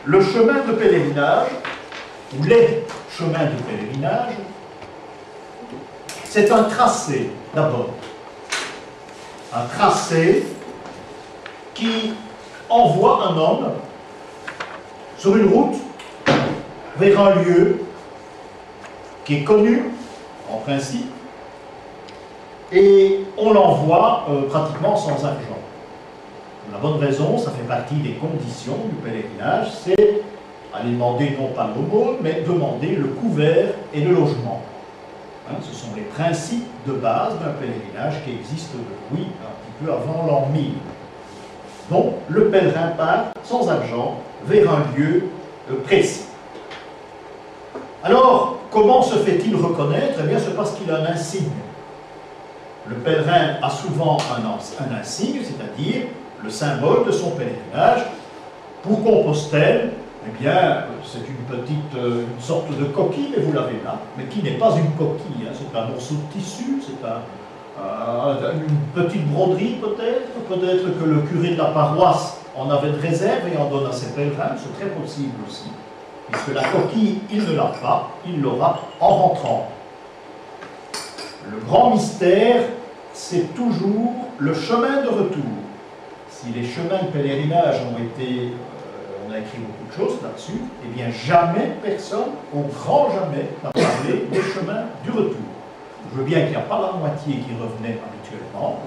le chemin de pèlerinage, ou les chemins de pèlerinage, c'est un tracé, d'abord. Un tracé qui envoie un homme sur une route vers un lieu qui est connu, en principe, et on l'envoie pratiquement sans argent. La bonne raison, ça fait partie des conditions du pèlerinage, c'est aller demander non pas l'aumône, mais demander le couvert et le logement. Hein, ce sont les principes de base d'un pèlerinage qui existe depuis un petit peu avant l'an 1000. Donc, le pèlerin part sans argent vers un lieu précis. Alors, comment se fait-il reconnaître? Eh bien, c'est parce qu'il a un insigne. Le pèlerin a souvent un insigne, c'est-à-dire le symbole de son pèlerinage. Pour Compostelle, eh bien, c'est une sorte de coquille, et vous l'avez là, mais qui n'est pas une coquille, hein, c'est un morceau de tissu, c'est une petite broderie peut-être que le curé de la paroisse en avait de réserve et en donne à ses pèlerins, c'est très possible aussi, puisque la coquille, il ne l'a pas, il l'aura en rentrant. Le grand mystère, c'est toujours le chemin de retour. Si les chemins de pèlerinage ont été, on a écrit beaucoup de choses là-dessus, eh bien jamais personne, au grand jamais, n'a parlé des chemins du retour. Je veux bien qu'il n'y a pas la moitié qui revenait habituellement,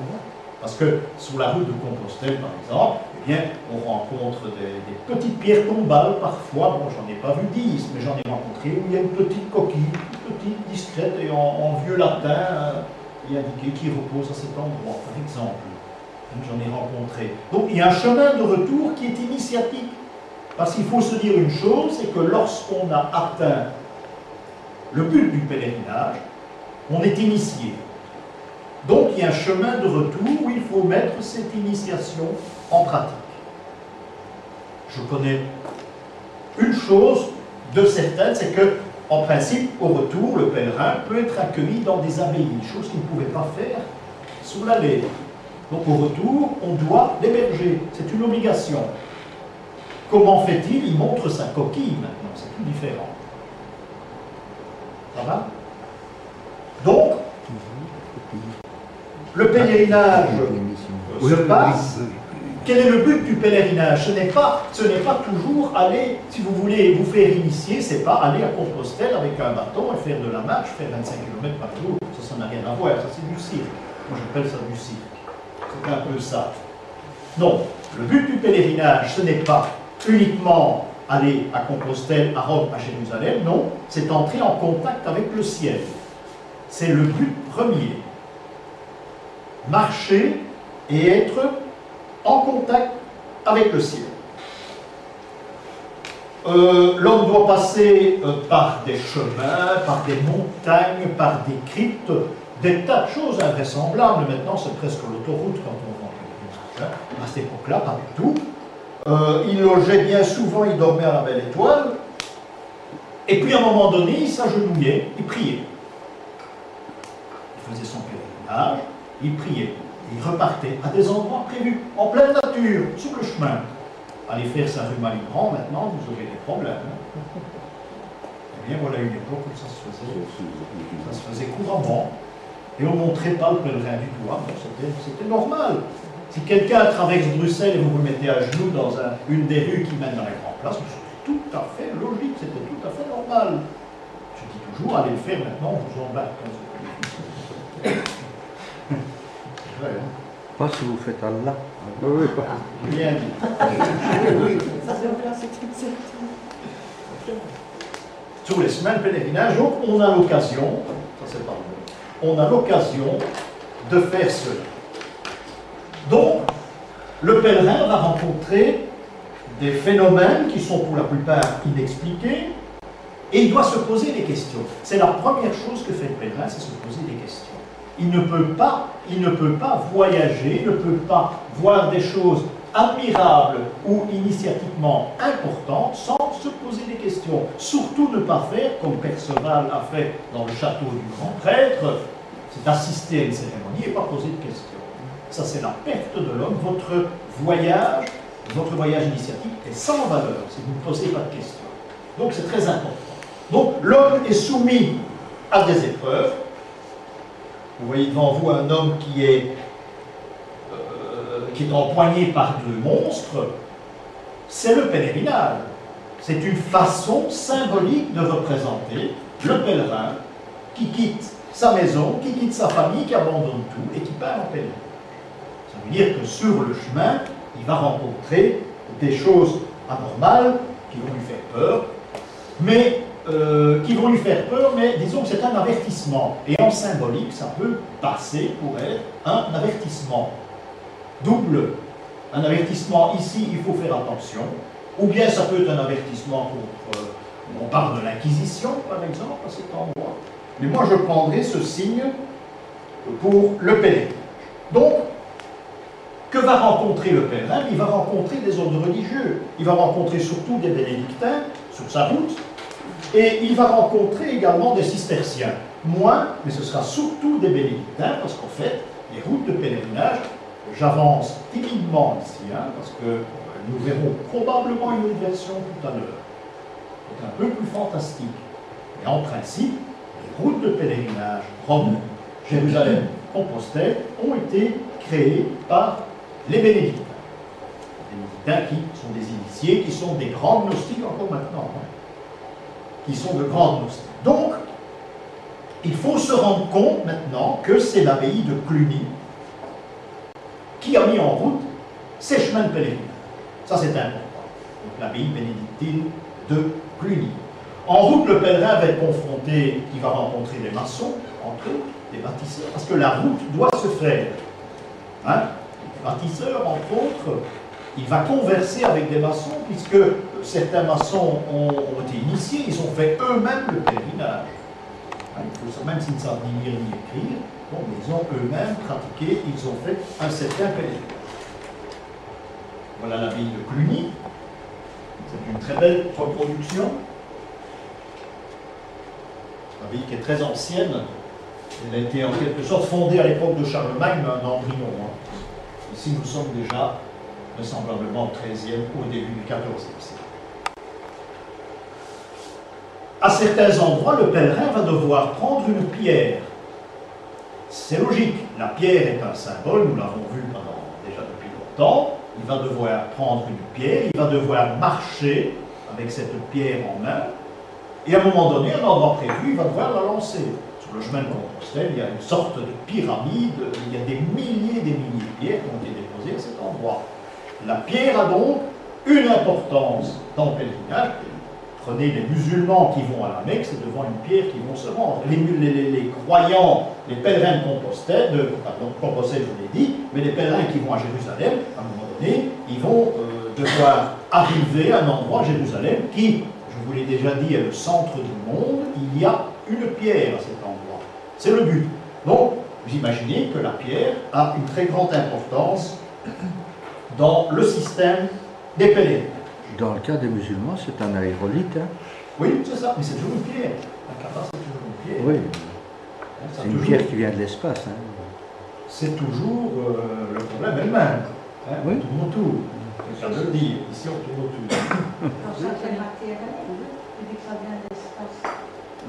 parce que sur la route de Compostelle, par exemple, eh bien, on rencontre des petites pierres tombales parfois. Bon, j'en ai pas vu 10, mais j'en ai rencontré où il y a une petite coquille, petite, discrète, et en vieux latin, il est indiqué qui repose à cet endroit, par exemple. J'en ai rencontré. Donc, il y a un chemin de retour qui est initiatique. Parce qu'il faut se dire une chose, c'est que lorsqu'on a atteint le but du pèlerinage, on est initié. Donc, il y a un chemin de retour où il faut mettre cette initiation en pratique. Je connais une chose de certaine, c'est que, en principe, au retour, le pèlerin peut être accueilli dans des abbayes, chose qu'il ne pouvait pas faire sous l'allée. Donc, au retour, on doit l'héberger. C'est une obligation. Comment fait-il? Il montre sa coquille maintenant, c'est plus différent. Ça va? Donc, le pèlerinage se passe. Quel est le but du pèlerinage? Ce n'est pas toujours aller, si vous voulez vous faire initier, c'est pas aller à Compostelle avec un bâton et faire de la marche, faire 25 km par jour. Ça n'a rien à voir, ça c'est du cirque. Moi j'appelle ça du cirque. C'est un peu ça. Non, le but du pèlerinage, ce n'est pas uniquement aller à Compostelle, à Rome, à Jérusalem, non, c'est entrer en contact avec le ciel. C'est le but premier. Marcher et être en contact avec le ciel. L'homme doit passer par des chemins, par des montagnes, par des cryptes, des tas de choses invraisemblables. Maintenant, c'est presque l'autoroute quand on rentre. À cette époque-là, pas du tout. Il logeait bien souvent, il dormait à la Belle Étoile. Et puis, à un moment donné, il s'agenouillait, il priait. Il faisait son pèlerinage, il priait. Il repartait à des endroits prévus, en pleine nature, sur le chemin. Allez faire sa rue Malibran, maintenant, vous aurez des problèmes. Hein. Eh bien, voilà une époque où ça se faisait couramment. Et on ne montrait pas le pèlerin du doigt, c'était normal. Si quelqu'un traverse Bruxelles et vous vous mettez à genoux dans une des rues qui mène dans les grandes places, c'était tout à fait logique, c'était tout à fait normal. Je dis toujours, allez le faire maintenant, on vous embarque. Ouais, hein. Pas si vous faites Allah. Oui, pas. Bien dit. Sur les semaines pèlerinage, donc on a l'occasion, ça c'est pas bon, on a l'occasion de faire cela. Donc, le pèlerin va rencontrer des phénomènes qui sont pour la plupart inexpliqués, et il doit se poser des questions. C'est la première chose que fait le pèlerin, c'est se poser des questions. Il ne peut pas voyager, il ne peut pas voir des choses admirables ou initiatiquement importantes sans se poser des questions. Surtout ne pas faire comme Perceval a fait dans le château du grand prêtre, c'est assister à une cérémonie et pas poser de questions. Ça, c'est la perte de l'homme. Votre voyage votre voyage initiatique est sans valeur si vous ne posez pas de questions. Donc c'est très important. Donc l'homme est soumis à des épreuves. Vous voyez devant vous un homme qui est empoigné par deux monstres. C'est le pèlerinage. C'est une façon symbolique de représenter le pèlerin qui quitte sa maison, qui quitte sa famille, qui abandonne tout et qui part en pèlerinage. Ça veut dire que sur le chemin, il va rencontrer des choses anormales qui vont lui faire peur, mais disons que c'est un avertissement. Et en symbolique, ça peut passer pour être un avertissement double. Un avertissement ici, il faut faire attention, ou bien ça peut être un avertissement pour, on parle de l'Inquisition, par exemple, à cet endroit. Mais moi, je prendrai ce signe pour le pèlerin. Donc, que va rencontrer le pèlerin? Il va rencontrer des ordres religieux. Il va rencontrer surtout des bénédictins sur sa route. Et il va rencontrer également des cisterciens. Moins, mais ce sera surtout des bénédictins, parce qu'en fait, les routes de pèlerinage, j'avance timidement ici, parce que nous verrons probablement une autre version tout à l'heure. C'est un peu plus fantastique. Mais en principe, les routes de pèlerinage, Rome, Jérusalem, Compostelle, ont été créées par les bénédictins. Les bénédictins qui sont des initiés, qui sont des grands gnostiques encore maintenant, qui sont de grands gnostiques. Donc, il faut se rendre compte maintenant que c'est l'abbaye de Cluny qui a mis en route ces chemins de pèlerinage. Ça, c'est important. Donc, l'abbaye bénédictine de Cluny. En route, le pèlerin va être confronté, il va rencontrer des maçons, entre autres, des bâtisseurs, parce que la route doit se faire. Les bâtisseurs, entre autres, il va converser avec des maçons, puisque certains maçons ont été initiés, ils ont fait eux-mêmes le pèlerinage. Même s'ils ne savent ni lire ni écrire, bon, ils ont eux-mêmes pratiqué, ils ont fait un certain pèlerinage. Voilà l'abbaye de Cluny. C'est une très belle reproduction. L'abbaye qui est très ancienne. Elle a été en quelque sorte fondée à l'époque de Charlemagne, mais un embryon. Ici, nous sommes déjà vraisemblablement au XIIIe, au début du XIVe siècle. À certains endroits, le pèlerin va devoir prendre une pierre. C'est logique. La pierre est un symbole, nous l'avons vu déjà depuis longtemps. Il va devoir prendre une pierre, il va devoir marcher avec cette pierre en main, et à un moment donné, à un endroit prévu, il va devoir la lancer. Sur le chemin de Compostelle, il y a une sorte de pyramide, il y a des milliers de pierres qui ont été déposées à cet endroit. La pierre a donc une importance dans le pèlerinage. Prenez les musulmans qui vont à la Mecque, c'est devant une pierre qu'ils vont se rendre. Les croyants, les pèlerins de Compostelle, Compostelle je vous l'ai dit, mais les pèlerins qui vont à Jérusalem, à un moment donné, ils vont devoir arriver à un endroit, Jérusalem, qui, je vous l'ai déjà dit, est le centre du monde. Il y a une pierre à cet endroit. C'est le but. Donc, vous imaginez que la pierre a une très grande importance dans le système des pèlerins. Dans le cas des musulmans, c'est un aérolite. Oui, c'est ça, mais c'est toujours une pierre. La Kaaba, c'est toujours une pierre. Oui, c'est une pierre qui vient de l'espace. C'est toujours le problème elle-même. Oui. On tourne autour. C'est ça de le dire. Ici, on tourne autour. Ça, c'est une matière, tu dis que ça vient de l'espace.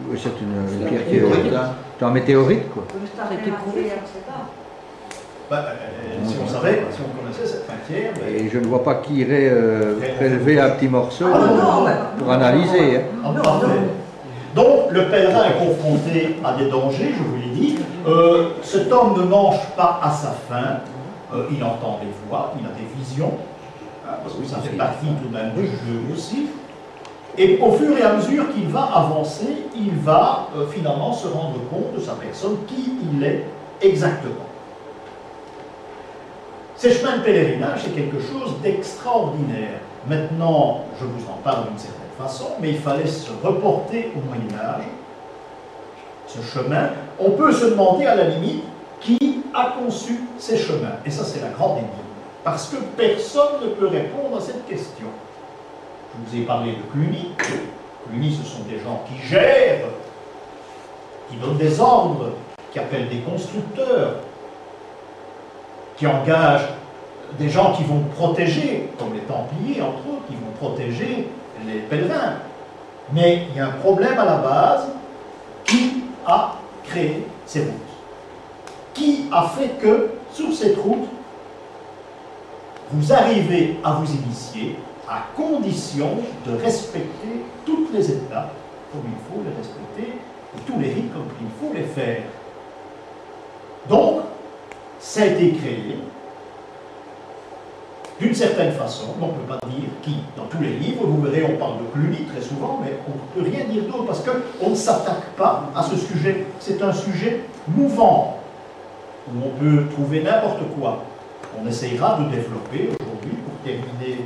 Oui, c'est une pierre qui est en météorite, quoi. Ça été prouvé, c'est ça. Si on savait, si on connaissait cette matière... Et je ne vois pas qui irait prélever un petit morceau non, pour analyser. Parfait. Donc, le pèlerin est confronté à des dangers, je vous l'ai dit. Cet homme ne mange pas à sa faim. Il entend des voix, il a des visions, parce que ça fait partie tout de même du jeu aussi. Et au fur et à mesure qu'il va avancer, il va finalement se rendre compte de sa personne, qui il est exactement. Ces chemins de pèlerinage, c'est quelque chose d'extraordinaire. Maintenant, je vous en parle d'une certaine façon, mais il fallait se reporter au Moyen-Âge. Ce chemin, on peut se demander à la limite qui a conçu ces chemins. Et ça, c'est la grande énigme. Parce que personne ne peut répondre à cette question. Je vous ai parlé de Cluny. Cluny, ce sont des gens qui gèrent, qui donnent des ordres, qui appellent des constructeurs, qui engagent des gens qui vont protéger, comme les Templiers, entre autres, qui vont protéger les pèlerins. Mais il y a un problème à la base. Qui a créé ces routes? Qui a fait que, sur cette route, vous arrivez à vous initier à condition de respecter toutes les étapes comme il faut les respecter et tous les rites comme il faut les faire. Donc, ça a été créé d'une certaine façon, on ne peut pas dire qui. Dans tous les livres, vous verrez, on parle de Cluny très souvent, mais on ne peut rien dire d'autre parce qu'on ne s'attaque pas à ce sujet. C'est un sujet mouvant, où on peut trouver n'importe quoi. On essayera de développer aujourd'hui, pour terminer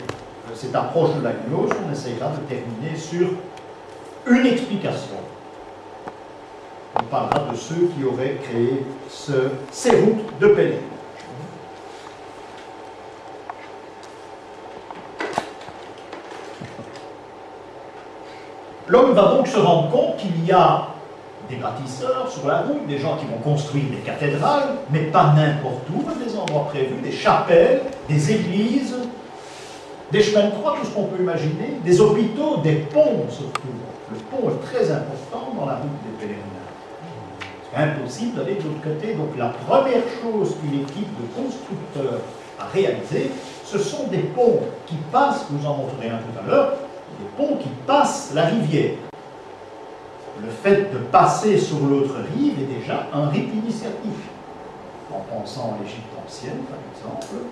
cette approche de la gnose, on essayera de terminer sur une explication. On parlera de ceux qui auraient créé ces routes de pèlerinage. L'homme va donc se rendre compte qu'il y a des bâtisseurs sur la route, des gens qui vont construire des cathédrales, mais pas n'importe où, des endroits prévus, des chapelles, des églises, des chemins de croix, tout ce qu'on peut imaginer, des hôpitaux, des ponts surtout. Le pont est très important dans la route des pèlerinages. C'est impossible d'aller de l'autre côté. Donc la première chose qu'une équipe de constructeurs a réalisé, ce sont des ponts qui passent, je vous en montrerai un tout à l'heure, des ponts qui passent la rivière. Le fait de passer sur l'autre rive est déjà un rite initiatique. En pensant à l'Égypte ancienne, par exemple,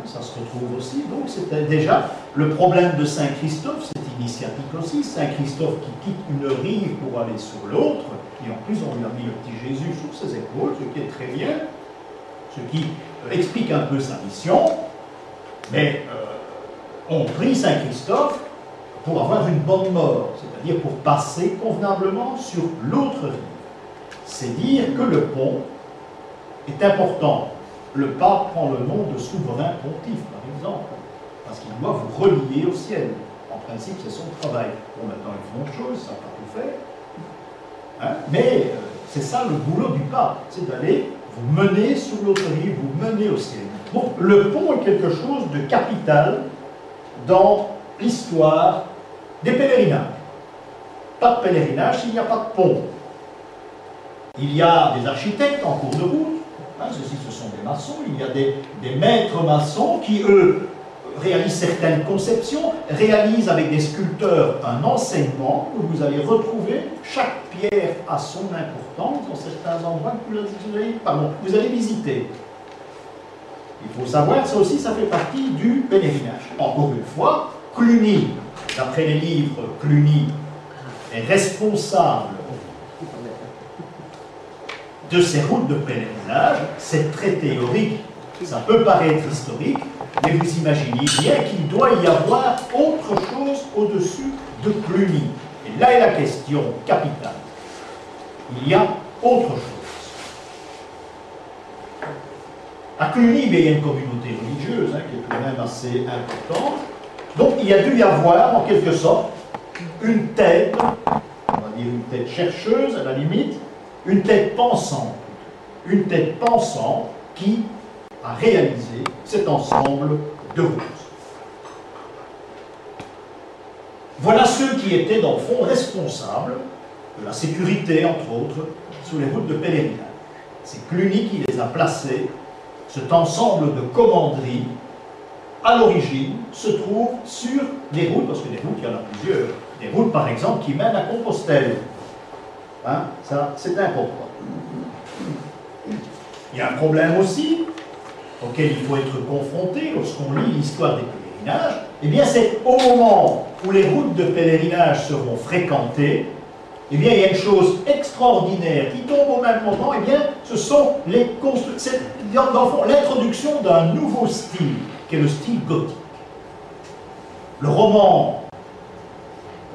ça se retrouve aussi. Donc c'était déjà le problème de Saint Christophe, c'est initiatique aussi. Saint Christophe qui quitte une rive pour aller sur l'autre, et en plus on lui a mis le petit Jésus sur ses épaules, ce qui est très bien, ce qui explique un peu sa mission. Mais on prie Saint Christophe pour avoir une bonne mort, c'est-à-dire pour passer convenablement sur l'autre rive. C'est dire que le pont est important. Le pape prend le nom de souverain pontife, par exemple, parce qu'il doit vous relier au ciel. En principe, c'est son travail. Bon, maintenant, ils font autre chose, ça n'a pas tout fait. Hein? Mais c'est ça le boulot du pape, c'est d'aller vous mener sur l'autre rive, vous mener au ciel. Donc, le pont est quelque chose de capital dans l'histoire des pèlerinages. Pas de pèlerinage s'il n'y a pas de pont. Il y a des architectes en cours de route. Ceux-ci, ce sont des maçons. Il y a des maîtres maçons qui, eux, réalisent certaines conceptions, réalisent avec des sculpteurs un enseignement où vous allez retrouver chaque pierre à son importance dans certains endroits que vous allez visiter. Il faut savoir, ça aussi, ça fait partie du pèlerinage. Encore une fois, Cluny, d'après les livres, Cluny est responsable de ces routes de pèlerinage. C'est très théorique, ça peut paraître historique, mais vous imaginez bien qu'il doit y avoir autre chose au-dessus de Cluny. Et là est la question capitale. Il y a autre chose. À Cluny, il y a une communauté religieuse qui est quand même assez importante. Donc il y a dû y avoir, en quelque sorte, une tête, on va dire une tête chercheuse à la limite, une tête pensante qui a réalisé cet ensemble de routes. Voilà ceux qui étaient dans le fond responsables de la sécurité, entre autres, sur les routes de pèlerinage. C'est Cluny qui les a placés. Cet ensemble de commanderies, à l'origine, se trouve sur des routes, parce que des routes, il y en a plusieurs. Des routes, par exemple, qui mènent à Compostelle. Ça, c'est important. Il y a un problème aussi, auquel il faut être confronté lorsqu'on lit l'histoire des pèlerinages. Eh bien, c'est au moment où les routes de pèlerinage seront fréquentées, eh bien, il y a une chose extraordinaire qui tombe au même moment, eh bien, ce sont les constructions, dans le fond, l'introduction d'un nouveau style, qui est le style gothique. Le roman,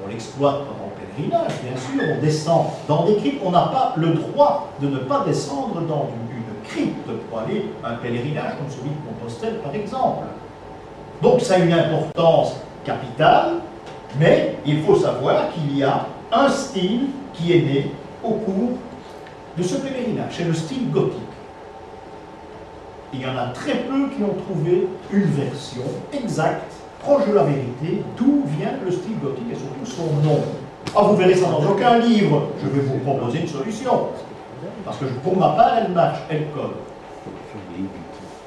on l'exploite pendant le pèlerinage, bien sûr, on descend dans des cryptes, on n'a pas le droit de ne pas descendre dans une crypte pour aller à un pèlerinage comme celui de Compostelle, par exemple. Donc, ça a une importance capitale, mais il faut savoir qu'il y a un style qui est né au cours de ce pèlerinage, c'est le style gothique. il y en a très peu qui ont trouvé une version exacte, proche de la vérité, d'où vient le style gothique et surtout son nom. Ah, vous verrez ça dans aucun livre. Je vais vous proposer une solution. Parce que pour ma part, elle marche, elle colle.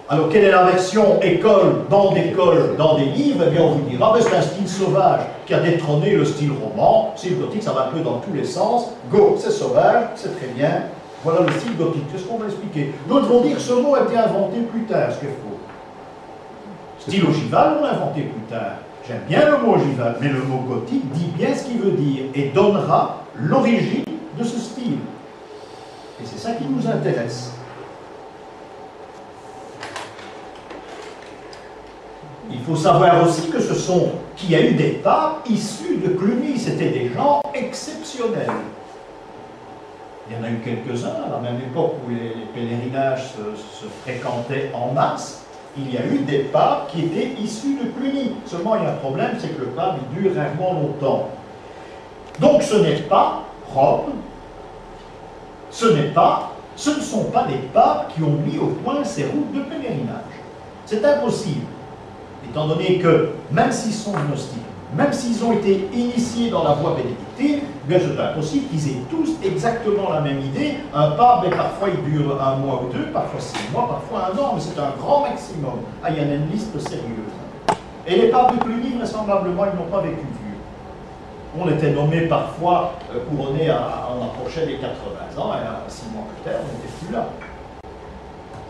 Alors, quelle est la version école dans des livres? Eh bien, on vous dira, c'est un style sauvage qui a détrôné le style roman. Style gothique, ça va un peu dans tous les sens. Go, c'est sauvage, c'est très bien. Voilà le style gothique. C'est ce qu'on va expliquer. D'autres vont dire que ce mot a été inventé plus tard, ce qui est faux. Style ogival, on l'a inventé plus tard. J'aime bien le mot ogival, mais le mot gothique dit bien ce qu'il veut dire et donnera l'origine de ce style. Et c'est ça qui nous intéresse. Il faut savoir aussi que qu'il y a eu des papes issus de Cluny. C'était des gens exceptionnels. Il y en a eu quelques-uns à la même époque où les pèlerinages se fréquentaient en masse. Il y a eu des papes qui étaient issus de Cluny. Seulement, il y a un problème, c'est que le pape il dure rarement longtemps. Donc, ce n'est pas Rome, ce ne sont pas des papes qui ont mis au point ces routes de pèlerinage. C'est impossible, étant donné que, même s'ils sont gnostiques, même s'ils ont été initiés dans la voie bénédictine, bien c'est impossible qu'ils aient tous exactement la même idée. Un pape, parfois il dure 1 mois ou 2, parfois 6 mois, parfois 1 an, mais c'est un grand maximum. Ah, il y en a une liste sérieuse. Et les papes de Cluny, vraisemblablement, ils n'ont pas vécu vieux. On était nommé parfois couronné, on approchait des 80 ans, et 6 mois plus tard, on n'était plus là.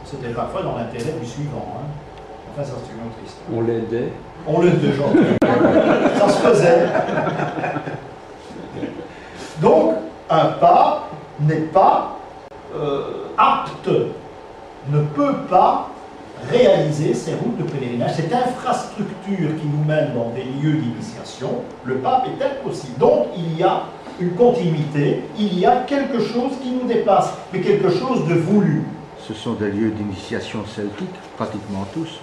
C'était parfois dans l'intérêt du suivant. Hein. Enfin, ça c'est une autre histoire. On l'aidait. On l'aidait, gentil. Ça se faisait. Donc, un pape n'est pas apte, ne peut pas réaliser ces routes de pèlerinage, cette infrastructure qui nous mène dans des lieux d'initiation. Le pape est impossible. Donc, il y a une continuité, il y a quelque chose qui nous dépasse, mais quelque chose de voulu. Ce sont des lieux d'initiation celtique, pratiquement tous.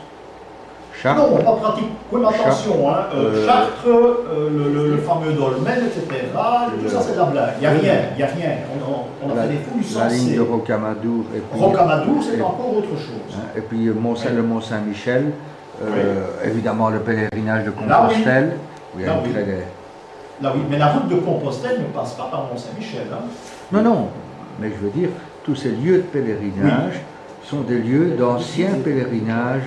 Chartres. Non, pas pratique. Oui, mais attention, hein, Chartres, le fameux dolmen, etc. Tout ça, c'est de la blague. Il n'y a rien. On a fait des fouilles sensées. La ligne de Rocamadour. Rocamadour, c'est encore autre chose. Hein, et puis le Mont-Saint-Michel, oui. Évidemment le pèlerinage de Compostelle. Là, oui. Là, oui. Mais la route de Compostelle ne passe pas par Mont-Saint-Michel. Hein. Non, mais je veux dire, tous ces lieux de pèlerinage sont des lieux d'anciens pèlerinages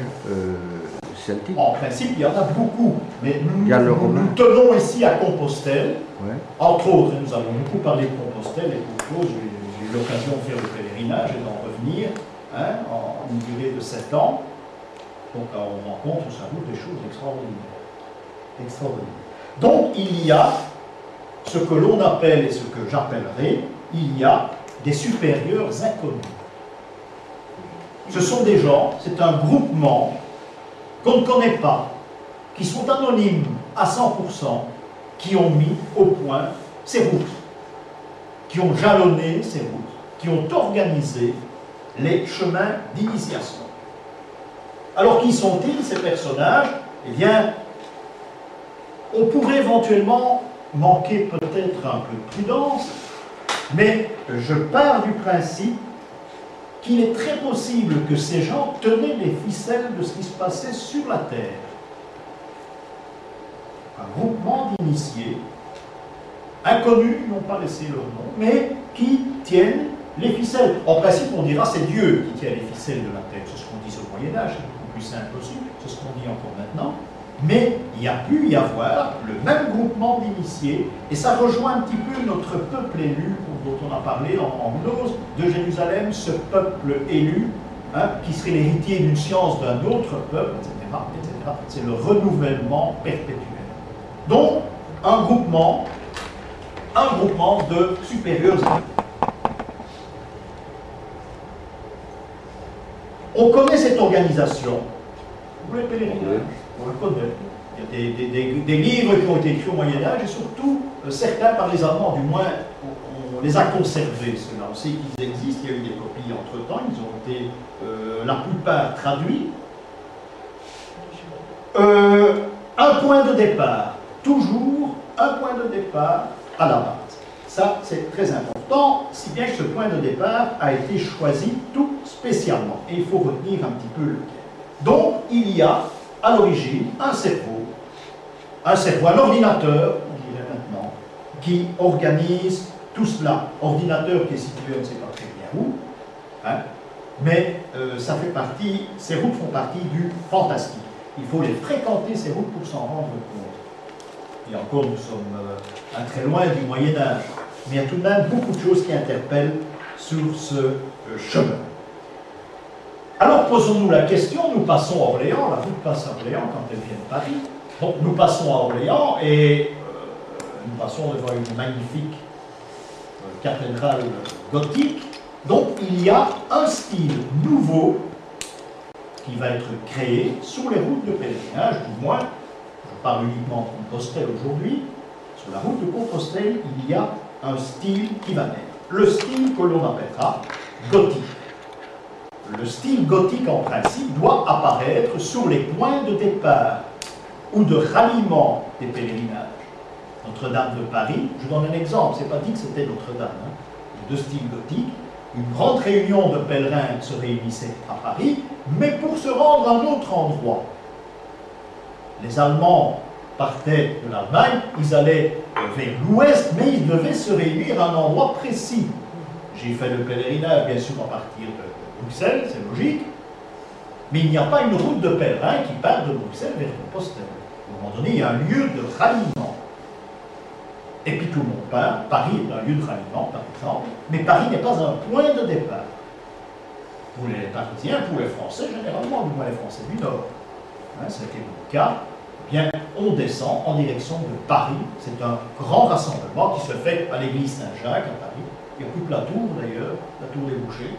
celtiques. En principe, il y en a beaucoup, mais nous tenons ici à Compostelle. Ouais. Entre autres, nous avons beaucoup parlé de Compostelle, et pour cause, j'ai eu l'occasion de faire le pèlerinage et d'en revenir en une durée de 7 ans. Donc on rencontre sur sa route des choses extraordinaires. Donc il y a ce que l'on appelle, et ce que j'appellerai, il y a des supérieurs inconnus. Ce sont des gens, c'est un groupement qu'on ne connaît pas, qui sont anonymes à 100%, qui ont mis au point ces routes, qui ont jalonné ces routes, qui ont organisé les chemins d'initiation. Alors, qui sont-ils, ces personnages? Eh bien, on pourrait éventuellement manquer peut-être un peu de prudence, mais je pars du principe qu'il est très possible que ces gens tenaient les ficelles de ce qui se passait sur la Terre. Un groupement d'initiés, inconnus, ils n'ont pas laissé leur nom, mais qui tiennent les ficelles. En principe, on dira c'est Dieu qui tient les ficelles de la Terre. C'est ce qu'on dit au Moyen-Âge, c'est beaucoup plus simple aussi, c'est ce qu'on dit encore maintenant. Mais il y a pu y avoir le même groupement d'initiés, et ça rejoint un petit peu notre peuple élu, dont on a parlé en Gnose, de Jérusalem, ce peuple élu, qui serait l'héritier d'une science d'un autre peuple, etc. C'est le renouvellement perpétuel. Donc, un groupement de supérieurs. On connaît cette organisation. Vous les pèlerinages, on le connaît. Il y a des livres qui ont été écrits au Moyen-Âge, et surtout, certains par les Allemands, du moins, on les a conservés, ceux-là. On sait qu'ils existent, il y a eu des copies entre-temps, ils ont été, la plupart, traduits. Un point de départ, toujours un point de départ à la base. Ça, c'est très important. important, si bien que ce point de départ a été choisi tout spécialement. Et il faut retenir un petit peu lequel. Donc, il y a à l'origine un cerveau, un ordinateur, on dirait maintenant, qui organise tout cela. Ordinateur qui est situé, on ne sait pas très bien où, hein, mais ça fait partie, ces routes font partie du fantastique. Il faut les fréquenter, ces routes, pour s'en rendre compte. Et encore, nous sommes très loin du Moyen-Âge, mais il y a tout de même beaucoup de choses qui interpellent sur ce chemin. Alors posons-nous la question, nous passons à Orléans, la route passe à Orléans quand elle vient de Paris. Donc nous passons à Orléans et nous passons devant une magnifique cathédrale gothique. Donc il y a un style nouveau qui va être créé sur les routes de pèlerinage, du moins, je parle uniquement de Compostelle aujourd'hui, sur la route de Compostelle, il y a un style qui va naître. Le style que l'on appellera gothique. Le style gothique, en principe, doit apparaître sur les points de départ ou de ralliement des pèlerinages. Notre-Dame de Paris, je donne un exemple, c'est pas dit que c'était Notre-Dame, hein, de style gothique. Une grande réunion de pèlerins se réunissait à Paris, mais pour se rendre à un autre endroit. Les Allemands partaient de l'Allemagne, ils allaient vers l'ouest, mais ils devaient se réunir à un endroit précis. J'ai fait le pèlerinage, bien sûr, à partir de Bruxelles, c'est logique, mais il n'y a pas une route de pèlerins qui part de Bruxelles vers Compostelle. À un moment donné, il y a un lieu de ralliement. Et puis tout le monde part. Paris est un lieu de ralliement, par exemple, mais Paris n'est pas un point de départ. Pour les Parisiens, pour les Français, généralement, du moins les Français du Nord, hein, c'était le cas, eh bien, on descend en direction de Paris. C'est un grand rassemblement qui se fait à l'église Saint-Jacques à Paris. Il n'y a plus que la tour, d'ailleurs, la tour des Bouchers.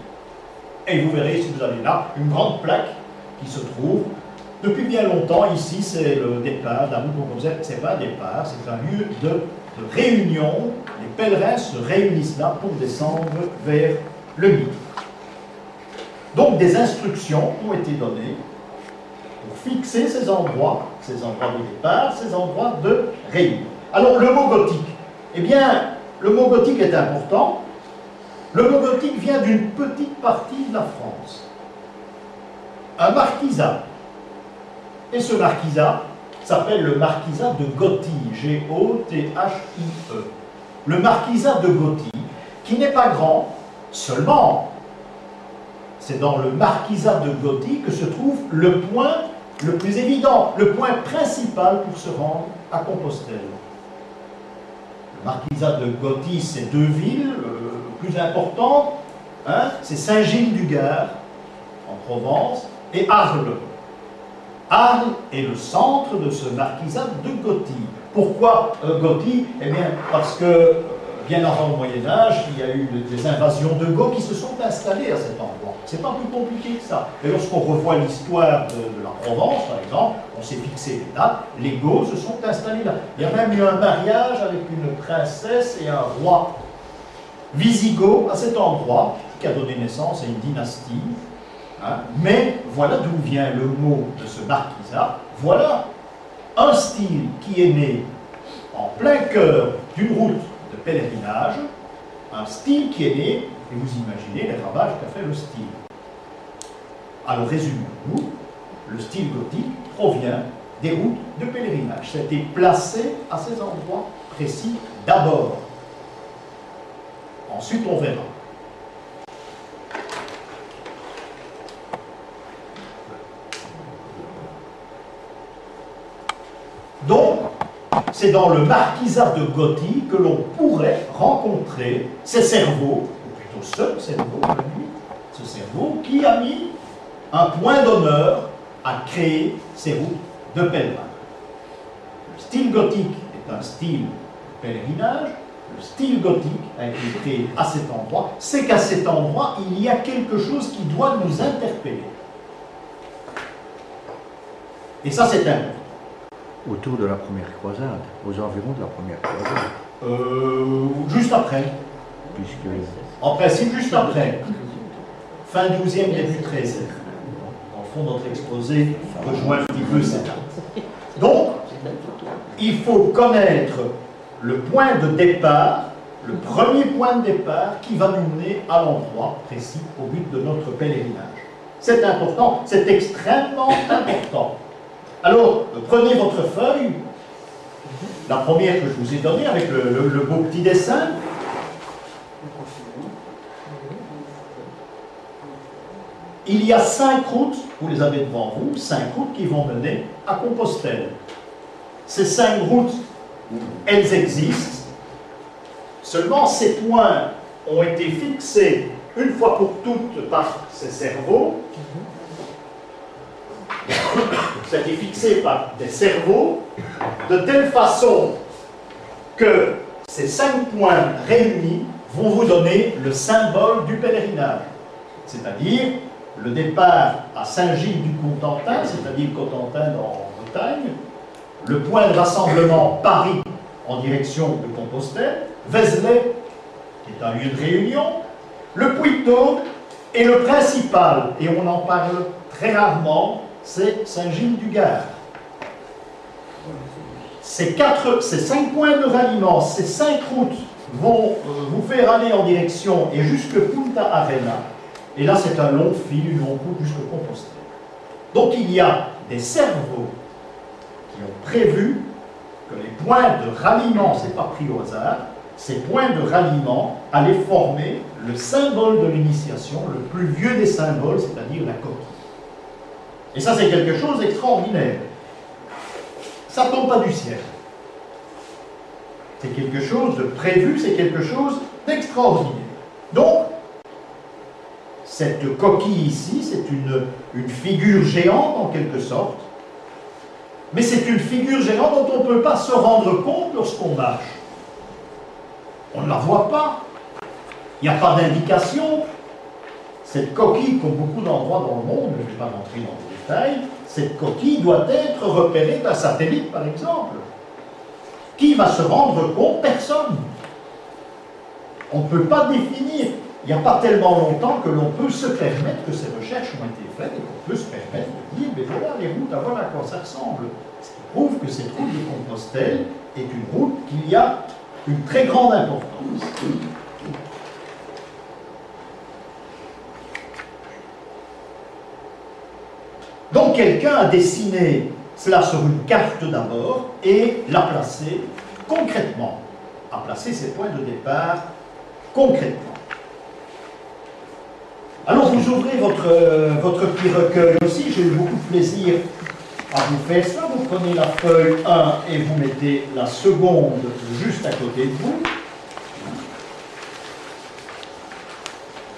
Et vous verrez, si vous allez là, une grande plaque qui se trouve. Depuis bien longtemps, ici, c'est le départ, la route Compostelle, c'est pas un départ, c'est un lieu de réunion. Les pèlerins se réunissent là pour descendre vers le Midi. Donc des instructions ont été données pour fixer ces endroits de départ, ces endroits de réunion. Alors le mot gothique, eh bien, le mot gothique est important. Le mot gothique vient d'une petite partie de la France. Un marquisat. Et ce marquisat s'appelle le marquisat de Gothie, G-O-T-H-I-E. Le marquisat de Gothie, qui n'est pas grand, seulement, c'est dans le marquisat de Gothie que se trouve le point le plus évident, le point principal pour se rendre à Compostelle. Le marquisat de Gothie, c'est deux villes plus importantes, hein, c'est Saint-Gilles-du-Gard, en Provence, et Arles. Arles est le centre de ce marquisat de Gothie. Pourquoi Gothie? Eh bien, parce que, bien avant le Moyen-Âge, il y a eu des invasions de Goths qui se sont installés à cet endroit. C'est pas plus compliqué que ça. Et lorsqu'on revoit l'histoire de la Provence, par exemple, on s'est fixé les dates, les Goths se sont installés là. Il y a même eu un mariage avec une princesse et un roi wisigoth à cet endroit, qui a donné naissance à une dynastie. Hein. Mais voilà d'où vient le mot de ce marquisat. Voilà un style qui est né en plein cœur d'une route de pèlerinage, un style qui est né, et vous imaginez les ravages qu'a fait le style. Alors résumons-nous, le style gothique provient des routes de pèlerinage. C'était placé à ces endroits précis d'abord. Ensuite on verra. Donc, c'est dans le marquisat de Gothie que l'on pourrait rencontrer ces cerveaux, ou plutôt ce cerveau, ce cerveau qui a mis un point d'honneur à créer ces routes de pèlerinage. Le style gothique est un style de pèlerinage. Le style gothique a été créé à cet endroit. C'est qu'à cet endroit, il y a quelque chose qui doit nous interpeller. Et ça, c'est important. Autour de la première croisade, aux environs de la première croisade. Juste après. Puisque... En principe, juste après. Fin 12e, début 13e. En fond, notre exposé rejoint un petit peu cette date. Donc, il faut connaître le point de départ le premier point de départ qui va nous mener à l'endroit précis, au but de notre pèlerinage. C'est important, c'est extrêmement important. Alors, prenez votre feuille, la première que je vous ai donnée avec le beau petit dessin. Il y a 5 routes, vous les avez devant vous, 5 routes qui vont mener à Compostelle. Ces 5 routes, elles existent. Seulement, ces points ont été fixés une fois pour toutes par ces cerveaux. Ça a été fixé par des cerveaux de telle façon que ces 5 points réunis vont vous donner le symbole du pèlerinage. C'est-à-dire le départ à Saint-Gilles-du-Cotentin, c'est-à-dire Cotentin en Bretagne, le point de rassemblement Paris en direction de Compostelle, Vézelay, qui est un lieu de réunion, le Puy-de-Dôme et le principal, et on en parle très rarement, c'est Saint-Gilles-du-Gard. Ces 5 points de ralliement, ces 5 routes vont vous faire aller en direction et jusque Punta Arena. Et là, c'est un long fil, une longue route jusqu'à Compostelle. Donc, il y a des cerveaux qui ont prévu que les points de ralliement, ce n'est pas pris au hasard, ces points de ralliement allaient former le symbole de l'initiation, le plus vieux des symboles, c'est-à-dire la coquille. Et ça, c'est quelque chose d'extraordinaire. Ça ne tombe pas du ciel. C'est quelque chose de prévu, c'est quelque chose d'extraordinaire. Donc, cette coquille ici, c'est une figure géante en quelque sorte, mais c'est une figure géante dont on ne peut pas se rendre compte lorsqu'on marche. On ne la voit pas. Il n'y a pas d'indication. Cette coquille, comme beaucoup d'endroits dans le monde, je ne vais pas rentrer dans les détails, cette coquille doit être repérée d'un satellite, par exemple. Qui va se rendre compte? Personne. On ne peut pas définir. Il n'y a pas tellement longtemps que l'on peut se permettre, que ces recherches ont été faites, et qu'on peut se permettre de dire, mais voilà les routes, voilà à quoi ça ressemble. Ce qui prouve que cette route de Compostelle est une route qui a une très grande importance. Donc quelqu'un a dessiné cela sur une carte d'abord et l'a placé concrètement, a placé ses points de départ concrètement. Alors vous ouvrez votre petit recueil aussi, j'ai eu beaucoup de plaisir à vous faire ça. Vous prenez la feuille 1 et vous mettez la seconde juste à côté de vous.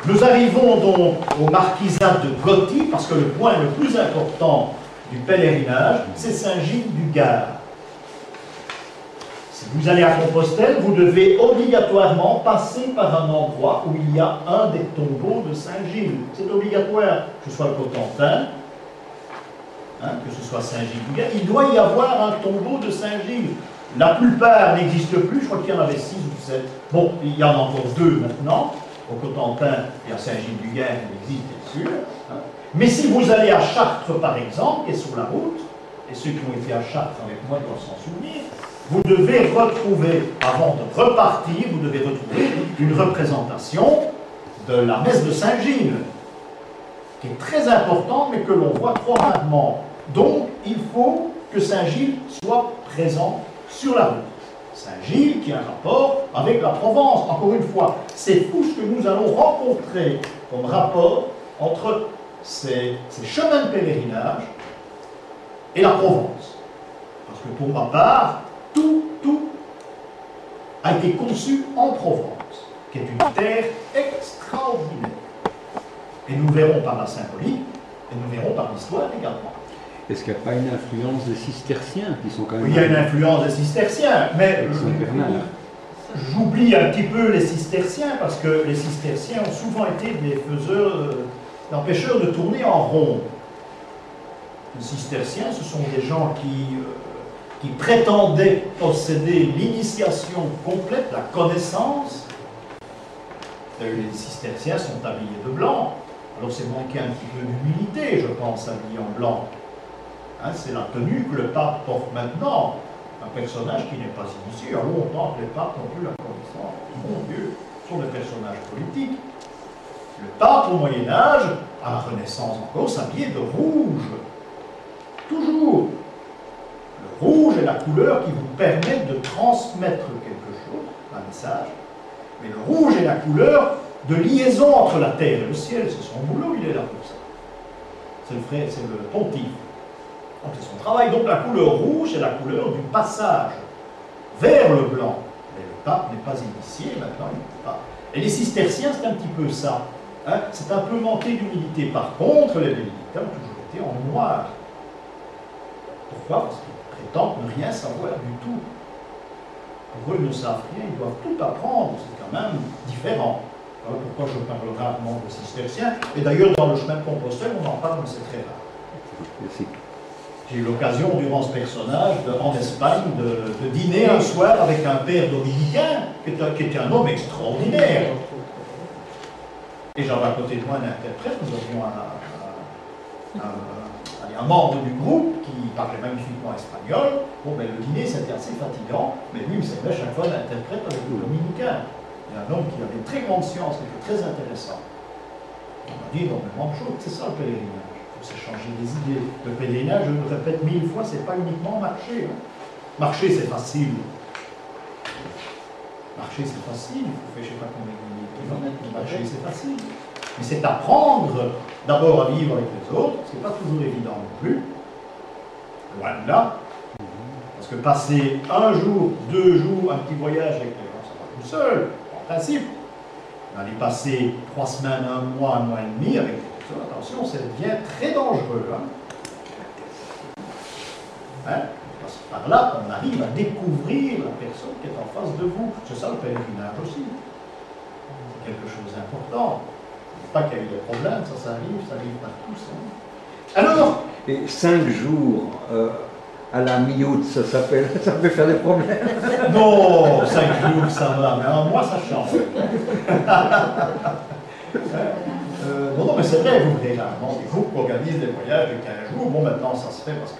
Nous arrivons donc au marquisat de Gotti, parce que le point le plus important du pèlerinage, c'est Saint-Gilles-du-Gard. Si vous allez à Compostelle, vous devez obligatoirement passer par un endroit où il y a un des tombeaux de Saint-Gilles. C'est obligatoire, que ce soit le Cotentin, que ce soit Saint-Gilles-du-Gard, il doit y avoir un tombeau de Saint-Gilles. La plupart n'existent plus, je crois qu'il y en avait 6 ou 7. Bon, il y en a encore 2 maintenant. Au Cotentin et à Saint-Gilles-du-Gard, il existe, bien sûr. Mais si vous allez à Chartres, par exemple, qui est sur la route, et ceux qui ont été à Chartres avec moi doivent s'en souvenir, vous devez retrouver, avant de repartir, vous devez retrouver une représentation de la messe de Saint-Gilles, qui est très importante, mais que l'on voit trop rarement. Donc, il faut que Saint-Gilles soit présent sur la route. Saint-Gilles qui a un rapport avec la Provence. Encore une fois, c'est tout ce que nous allons rencontrer comme rapport entre ces chemins de pèlerinage et la Provence. Parce que pour ma part, tout a été conçu en Provence, qui est une terre extraordinaire. Et nous verrons par la symbolique, et nous verrons par l'histoire également. Est-ce qu'il n'y a pas une influence des cisterciens qui sont quand même... Il y a une influence des cisterciens, mais j'oublie un petit peu les cisterciens, parce que les cisterciens ont souvent été des empêcheurs de tourner en rond. Les cisterciens, ce sont des gens qui prétendaient posséder l'initiation complète, la connaissance. Les cisterciens sont habillés de blanc, alors c'est manquer un petit peu d'humilité, je pense, habillés en blanc. C'est la tenue que le pape porte maintenant. Un personnage qui n'est pas initié. Il y a longtemps que les papes n'ont plus la connaissance. Mon Dieu, ce sont des personnages politiques. Le pape au Moyen-Âge, à la Renaissance encore, s'habillait de rouge. Toujours. Le rouge est la couleur qui vous permet de transmettre quelque chose, un message. Mais le rouge est la couleur de liaison entre la terre et le ciel. C'est son boulot, il est là pour ça. C'est le pontife. Donc c'est son travail. Donc la couleur rouge, c'est la couleur du passage vers le blanc. Mais le pape n'est pas initié, maintenant il ne peut pas. Et les cisterciens, c'est un petit peu ça. Hein? C'est un peu manqué d'humilité. Par contre, les bénédictins ont toujours été en noir. Pourquoi? Parce qu'ils prétendent ne rien savoir du tout. Pour eux, ils ne savent rien, ils doivent tout apprendre. C'est quand même différent. Voilà pourquoi je parle rarement de cisterciens. Et d'ailleurs, dans le chemin de Compostelle, on en parle, mais c'est très rare. Merci. J'ai eu l'occasion, durant ce personnage, en Espagne, de dîner un soir avec un père dominicain, qui était un homme extraordinaire. Et j'avais à côté de moi un interprète, nous avions un membre du groupe qui parlait magnifiquement espagnol. Bon, ben, le dîner, c'était assez fatigant, mais lui, il me servait à chaque fois d'interprète avec le dominicain. Il y a un homme qui avait une très grande science, qui était très intéressant. On m'a dit énormément de choses, c'est ça le pèlerinage. C'est changer des idées. Le pèlerinage, je le répète 1000 fois, c'est pas uniquement marcher. Hein. Marcher, c'est facile. Marcher, c'est facile. Il faut faire, je ne sais pas combien de kilomètres, mais marcher, c'est facile. Mais c'est apprendre d'abord à vivre avec les autres, ce qui n'est pas toujours évident non plus. Loin de là. Parce que passer un jour, 2 jours, un petit voyage avec les gens, ça va tout seul, en principe. Aller passer 3 semaines, 1 mois, 1 mois et demi avec les attention, ça devient très dangereux. Parce que par là, on arrive à découvrir la personne qui est en face de vous. C'est ça le pèlerinage aussi. C'est quelque chose d'important. Pas qu'il y a eu des problèmes, ça arrive partout. Ça. Alors, Et 5 jours à la mi-août, ça peut faire des problèmes. non, 5 jours, ça va, mais 1 mois, ça change. Non, mais c'est vrai, vous verrez là, des groupes qui organisent des voyages de 15 jours. Bon, maintenant, ça se fait parce que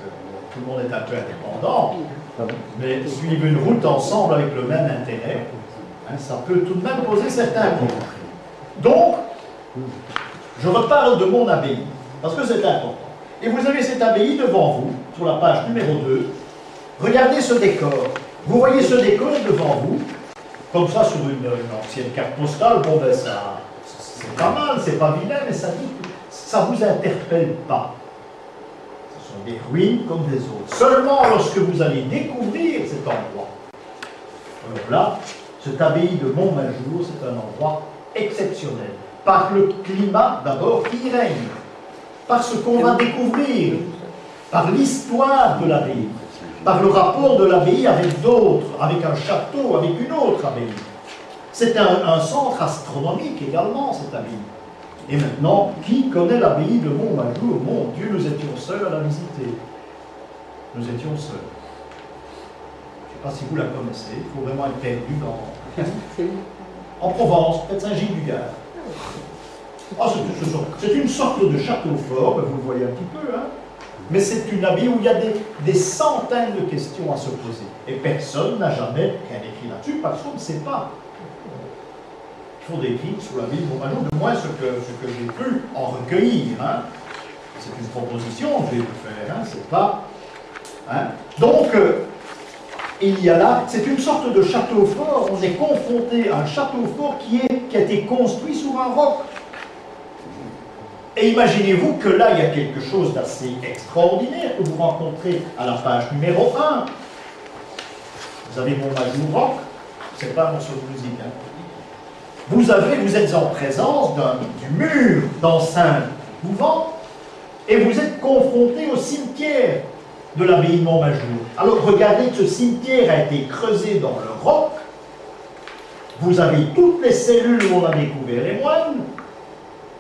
tout le monde est un peu indépendant. Mais suivre une route ensemble avec le même intérêt, ça peut tout de même poser certains problèmes. Donc, je reparle de mon abbaye, parce que c'est important. Et vous avez cette abbaye devant vous, sur la page numéro 2. Regardez ce décor. Vous voyez ce décor devant vous, comme ça sur une ancienne carte postale. Bon, ben ça... C'est pas mal, c'est pas vilain, mais ça dit que ça ne vous interpelle pas. Ce sont des ruines comme des autres. Seulement lorsque vous allez découvrir cet endroit. Alors là, cette abbaye de Montmajour, c'est un endroit exceptionnel. Par le climat d'abord qui y règne, par ce qu'on va découvrir, par l'histoire de l'abbaye, par le rapport de l'abbaye avec d'autres, avec un château, avec une autre abbaye. C'est un centre astronomique également, cette abbaye. Et maintenant, qui connaît l'abbaye de Montmajour? Mon Dieu, nous étions seuls à la visiter. Nous étions seuls. Je ne sais pas si vous la connaissez, il faut vraiment être perdu en Provence, près de Saint-Gilles-du-Gard. Ah, c'est une sorte de château fort, vous le voyez un petit peu, hein? Mais c'est une abbaye où il y a des centaines de questions à se poser. Et personne n'a jamais rien écrit là-dessus, parce qu'on ne sait pas. Il faut des crimes sur la ville de Montmajour, de moins ce que j'ai pu en recueillir. Hein. C'est une proposition que je vais vous faire, hein, c'est pas... Hein. Donc, il y a là, c'est une sorte de château fort, on est confronté à un château fort qui a été construit sur un roc. Et imaginez-vous que là, il y a quelque chose d'assez extraordinaire que vous rencontrez à la page numéro 1. Vous avez Montmajour roc, c'est pas un morceau de musique, hein. Vous êtes en présence du mur d'enceinte couvent et vous êtes confronté au cimetière de l'abbaye de Montmajour. Alors regardez que ce cimetière a été creusé dans le roc. Vous avez toutes les cellules où on a découvert les moines.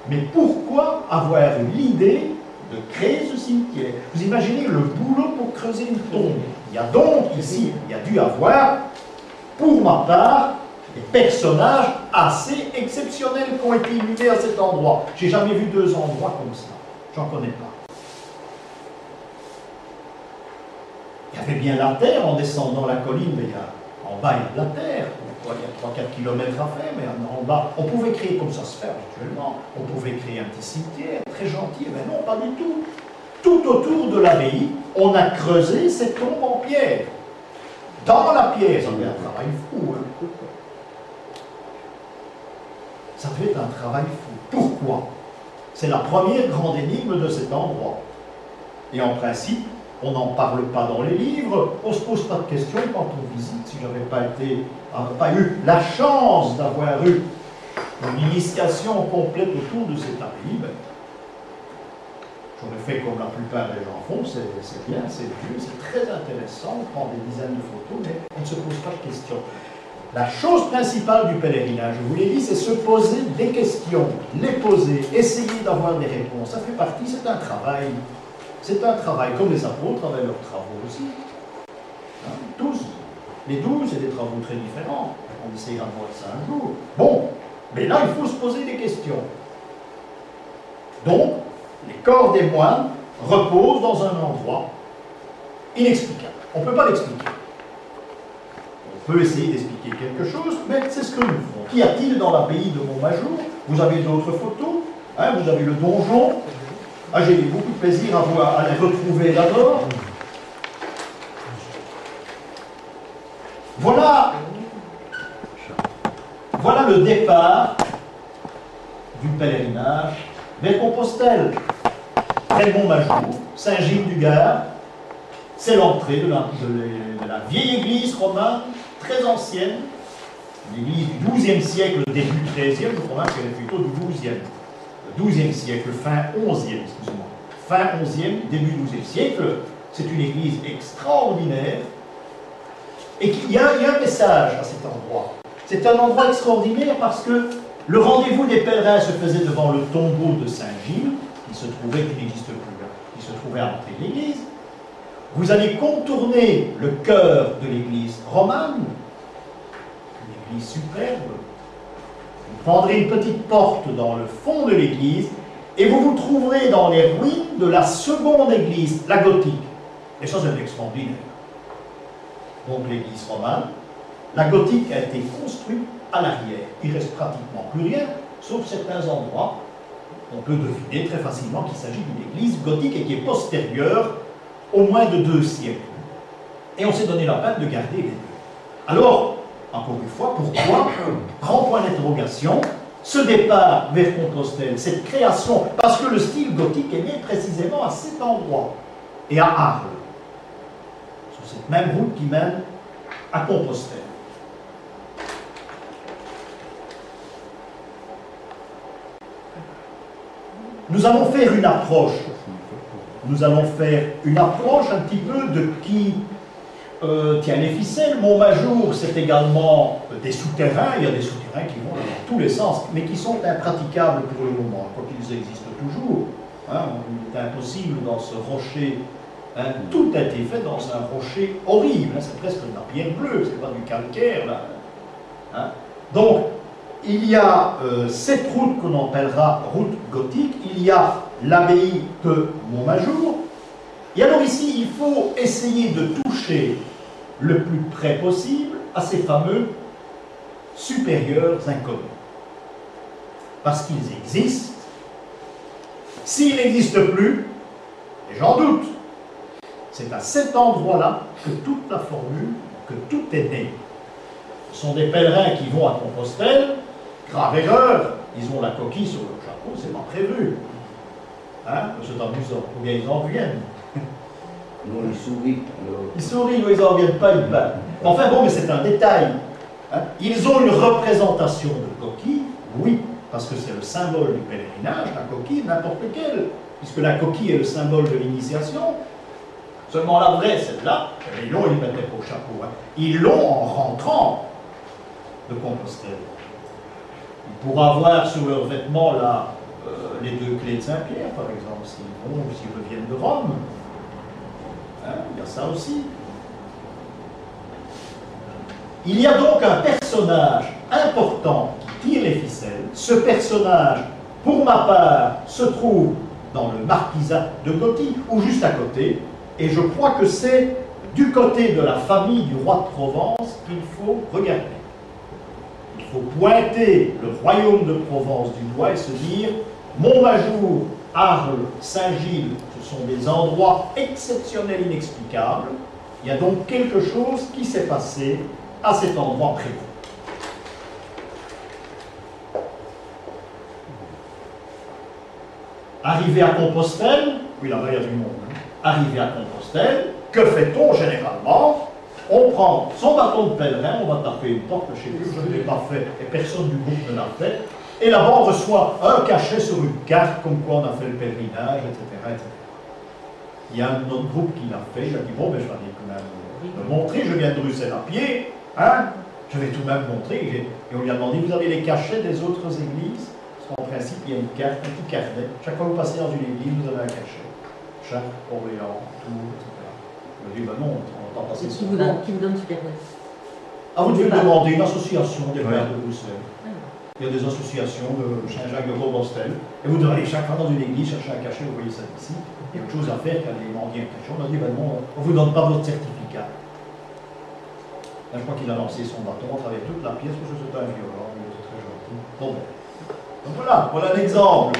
Mais pourquoi avoir eu l'idée de créer ce cimetière? Vous imaginez le boulot pour creuser une tombe. Il y a donc ici, il y a dû avoir, pour ma part, des personnages assez exceptionnels qui ont été inhumés à cet endroit. J'ai jamais vu 2 endroits comme ça. J'en connais pas. Il y avait bien la terre en descendant la colline, mais en bas il y a de la terre. Il y a 3-4 kilomètres à faire, mais en bas, on pouvait créer, comme ça se fait habituellement, on pouvait créer un petit cimetière très gentil, mais non, pas du tout. Tout autour de l'abbaye, on a creusé cette tombe en pierre. Dans la pierre, ça devait être un travail fou. Hein. Ça devait être un travail fou. Pourquoi? C'est la première grande énigme de cet endroit. Et en principe, on n'en parle pas dans les livres, on ne se pose pas de questions quand on visite. Si je n'avais pas eu la chance d'avoir eu une initiation complète autour de cette abbaye, ben, j'aurais fait comme la plupart des gens font, c'est bien, c'est vieux, c'est très intéressant, on prend des dizaines de photos, mais on ne se pose pas de questions. La chose principale du pèlerinage, je vous l'ai dit, c'est se poser des questions, les poser, essayer d'avoir des réponses. Ça fait partie, c'est un travail. C'est un travail, comme les apôtres avaient leurs travaux aussi. Hein, tous. Les 12, c'est des travaux très différents. On essayera de voir ça un jour. Bon, mais là, il faut se poser des questions. Donc, les corps des moines reposent dans un endroit inexplicable. On ne peut pas l'expliquer. On peut essayer d'expliquer quelque chose, mais c'est ce que nous faisons. Qu'y a-t-il dans l'abbaye de Montmajour? Vous avez d'autres photos, hein, vous avez le donjon. Ah, j'ai eu beaucoup de plaisir à les retrouver d'abord. Voilà le départ du pèlerinage vers Compostelle. Près de Montmajour, Saint-Gilles-du-Gard, c'est l'entrée de la vieille église romane, très ancienne, l'église du XIIe siècle, début du XIIIe, je crois qu'elle est plutôt du XIIe. 12e siècle, fin 11e, excusez-moi, fin 11e, début 12e siècle, c'est une église extraordinaire, et il y a un message à cet endroit. C'est un endroit extraordinaire parce que le rendez-vous des pèlerins se faisait devant le tombeau de Saint-Gilles, qui n'existe plus, qui se trouvait à l'entrée de l'église. Vous allez contourner le cœur de l'église romane, une église superbe. Vous prendrez une petite porte dans le fond de l'église et vous vous trouverez dans les ruines de la seconde église, la gothique. Et ça, c'est extraordinaire. Donc l'église romane, la gothique a été construite à l'arrière. Il ne reste pratiquement plus rien, sauf certains endroits. On peut deviner très facilement qu'il s'agit d'une église gothique et qui est postérieure au moins de 2 siècles. Et on s'est donné la peine de garder les deux. Alors, encore une fois, pourquoi? Grand point d'interrogation, ce départ vers Compostelle, cette création, parce que le style gothique est né précisément à cet endroit, et à Arles, sur cette même route qui mène à Compostelle. Nous allons faire une approche. Nous allons faire une approche un petit peu de qui tient les ficelles. Montmajour, c'est également des souterrains. Il y a des souterrains qui vont dans tous les sens, mais qui sont impraticables pour le moment, quoi qu'ils existent toujours. Hein, il est impossible dans ce rocher. Hein, tout a été fait dans un rocher horrible. Hein, c'est presque de la pierre bleue, c'est pas du calcaire là. Hein. Donc, il y a cette route qu'on appellera route gothique. Il y a l'abbaye de Montmajour. Et alors ici, il faut essayer de toucher le plus près possible à ces fameux supérieurs inconnus. Parce qu'ils existent. S'ils n'existent plus, et j'en doute, c'est à cet endroit-là que toute la formule, que tout est né. Ce sont des pèlerins qui vont à Compostelle, grave erreur, ils ont la coquille sur le chapeau, c'est pas prévu. Hein, c'est amusant, ou bien ils en viennent. Non, ils sourient. Ils sourient, ou ils n'en viennent pas, ils parlent. Enfin bon, mais c'est un détail. Hein. Ils ont une représentation de coquille, oui, parce que c'est le symbole du pèlerinage, la coquille, n'importe lequel, puisque la coquille est le symbole de l'initiation. Seulement la vraie, celle-là, ils l'ont, ils ne mettaient pas au chapeau. Hein. Ils l'ont en rentrant de Compostelle. Ils pourront avoir sur leurs vêtements là, les 2 clés de Saint-Pierre, par exemple, s'ils reviennent de Rome. Hein, il y a ça aussi. Il y a donc un personnage important qui tire les ficelles. Ce personnage, pour ma part, se trouve dans le marquisat de Gothie, ou juste à côté, et je crois que c'est du côté de la famille du roi de Provence qu'il faut regarder. Il faut pointer le royaume de Provence du doigt et se dire Montmajour, Arles, Saint-Gilles, ce sont des endroits exceptionnels, inexplicables. Il y a donc quelque chose qui s'est passé à cet endroit précis. Arrivé à Compostelle, oui là-bas il y a du monde, hein. Arrivé à Compostelle, que fait-on généralement? On prend son bâton de pèlerin, on va taper une porte chez lui, je ne l'ai pas fait et personne du groupe ne l'a fait, et là-bas on reçoit un cachet sur une carte comme quoi on a fait le pèlerinage, etc. etc. Il y a un autre groupe qui l'a fait, il a dit bon ben je vais aller quand même le montrer, je viens de Bruxelles à pied, hein, je vais tout de même montrer, et on lui a demandé vous avez les cachets des autres églises? En principe, il y a une carte, un petit carnet. Chaque fois que vous passez dans une église, vous avez un cachet. Chaque Orléans, Tours, etc. Je dis, ben non, on va pas passer ça. Qui vous donne ce carnet? Ah, vous devez demander une association des pères de Ouais. Bruxelles. Il y a des associations de Saint-Jacques de Compostelle. Et vous devez aller chaque fois dans une église chercher un cachet, vous voyez ça ici. Il y a autre chose à faire qu'à aller demander un cachet. On a dit, ben non, on ne vous donne pas votre certificat. Là, je crois qu'il a lancé son bâton, on travaillait toute la pièce, parce que c'était un violent, il était très gentil. Bon, ben. Donc voilà un exemple.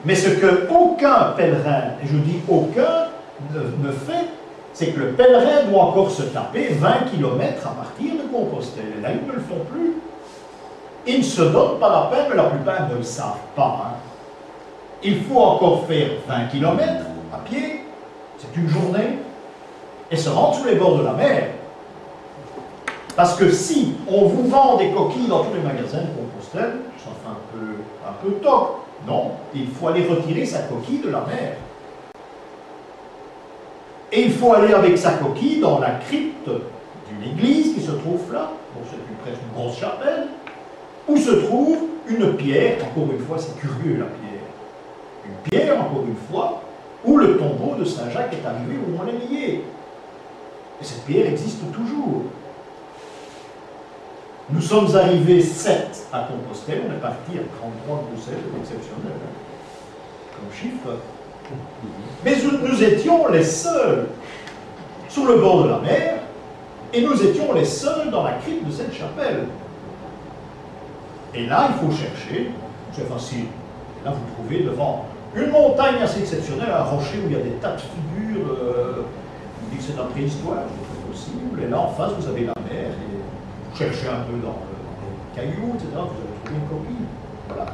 Mais ce que aucun pèlerin, et je dis aucun, ne fait, c'est que le pèlerin doit encore se taper 20 km à partir de Compostelle. Et là, ils ne le font plus. Ils ne se donnent pas la peine, mais la plupart ne le savent pas. Hein. Il faut encore faire 20 km à pied, c'est une journée, et se rendre sur les bords de la mer. Parce que si on vous vend des coquilles dans tous les magasins de Compostelle, ça fait un peu top. Non, il faut aller retirer sa coquille de la mer. Et il faut aller avec sa coquille dans la crypte d'une église qui se trouve là, bon, c'est presque une grosse chapelle, où se trouve une pierre, encore une fois, c'est curieux la pierre. Une pierre, encore une fois, où le tombeau de Saint-Jacques est arrivé, où on est lié. Et cette pierre existe toujours. Nous sommes arrivés 7 à Compostelle, on est parti à 33 de Bruxelles, c'est exceptionnel hein, comme chiffre. Mais nous étions les seuls sur le bord de la mer, et nous étions les seuls dans la crypte de cette chapelle. Et là, il faut chercher, c'est facile. Et là, vous trouvez devant une montagne assez exceptionnelle, un rocher où il y a des tas de figures, on dit que c'est la préhistoire, c'est possible, et là, en face, vous avez la mer, et cherchez un peu dans les cailloux, etc., vous allez trouver une copie. Voilà.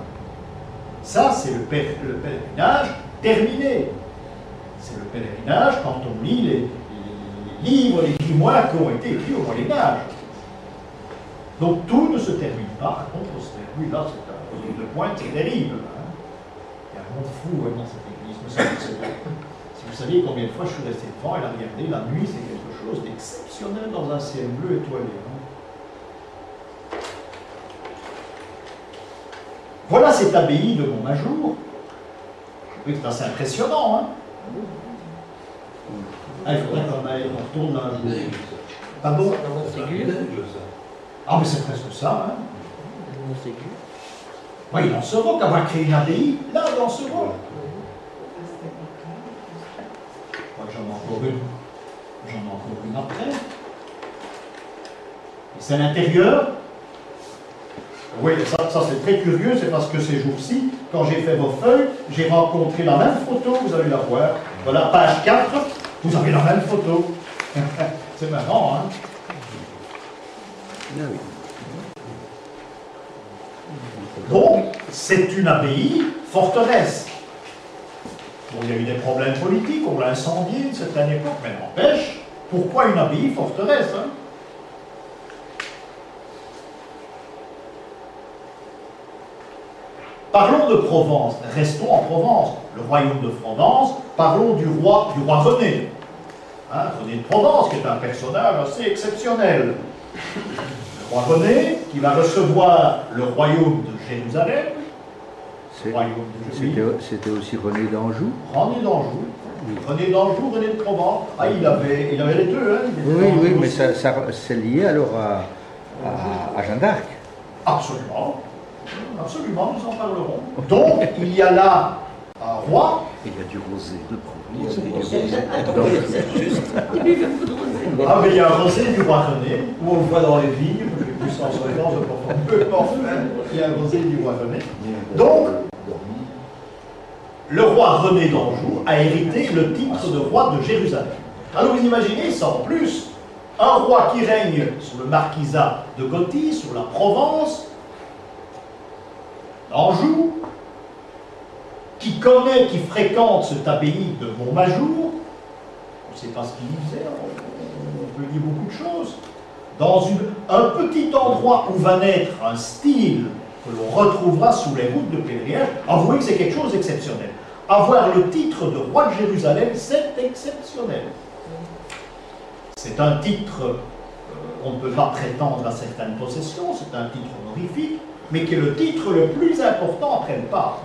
Ça, c'est le pèlerinage terminé. C'est le pèlerinage quand on lit les livres, les grimoires qui ont été écrits au Moyen-Âge. Donc tout ne se termine pas à Compostelle. Oui, là, c'est un de pointe, c'est terrible. Hein. Il y a un monde fou dans cette église. Si vous saviez combien de fois je suis resté devant et la regarder, la nuit, c'est quelque chose d'exceptionnel dans un ciel bleu étoilé. Hein. Voilà cette abbaye de Montmajour. Oui, c'est assez impressionnant. Hein. Ah, il faudrait qu'on retourne là. Pardon? Ah, mais c'est presque ça. Hein. Oui, dans ce roc, avoir créé une abbaye, là, dans ce roc. Je crois que j'en ai encore une. J'en ai encore une après. Et c'est l'intérieur. Oui, ça c'est très curieux, c'est parce que ces jours-ci, quand j'ai fait vos feuilles, j'ai rencontré la même photo, vous allez la voir. Voilà, page 4, vous avez la même photo. C'est marrant, hein? Donc, c'est une abbaye forteresse. Bon, il y a eu des problèmes politiques, on l'a incendié à une certaine époque, mais n'empêche, pourquoi une abbaye forteresse, hein? Parlons de Provence, restons en Provence, le royaume de Provence, parlons du roi René. Hein, René de Provence, qui est un personnage assez exceptionnel. Le roi René, qui va recevoir le royaume de Jérusalem. C'était aussi René d'Anjou. René d'Anjou. René d'Anjou, René de Provence. Ah, il avait les deux. Hein, oui, mais c'est lié alors à Jeanne d'Arc. Absolument. Absolument, nous en parlerons. Donc, il y a là un roi Il y a du rosé de Provence et du rosé Ah, mais il y a un rosé du roi René, où on le voit dans les vignes, je vais plus en surveillance, il y a un rosé du roi René. Donc, le roi René d'Anjou a hérité le titre de roi de Jérusalem. Alors vous imaginez, ça en plus, un roi qui règne sur le marquisat de Gothie, sur la Provence, d'Anjou, qui connaît, qui fréquente cette abbaye de Montmajour. On ne sait pas ce qu'il y faisait, on peut dire beaucoup de choses. Dans un petit endroit où va naître un style que l'on retrouvera sous les routes de pèlerinage, avouez que c'est quelque chose d'exceptionnel. Avoir le titre de roi de Jérusalem, c'est exceptionnel. C'est un titre, on ne peut pas prétendre à certaines possessions, c'est un titre honorifique, mais qui est le titre le plus important après le pape.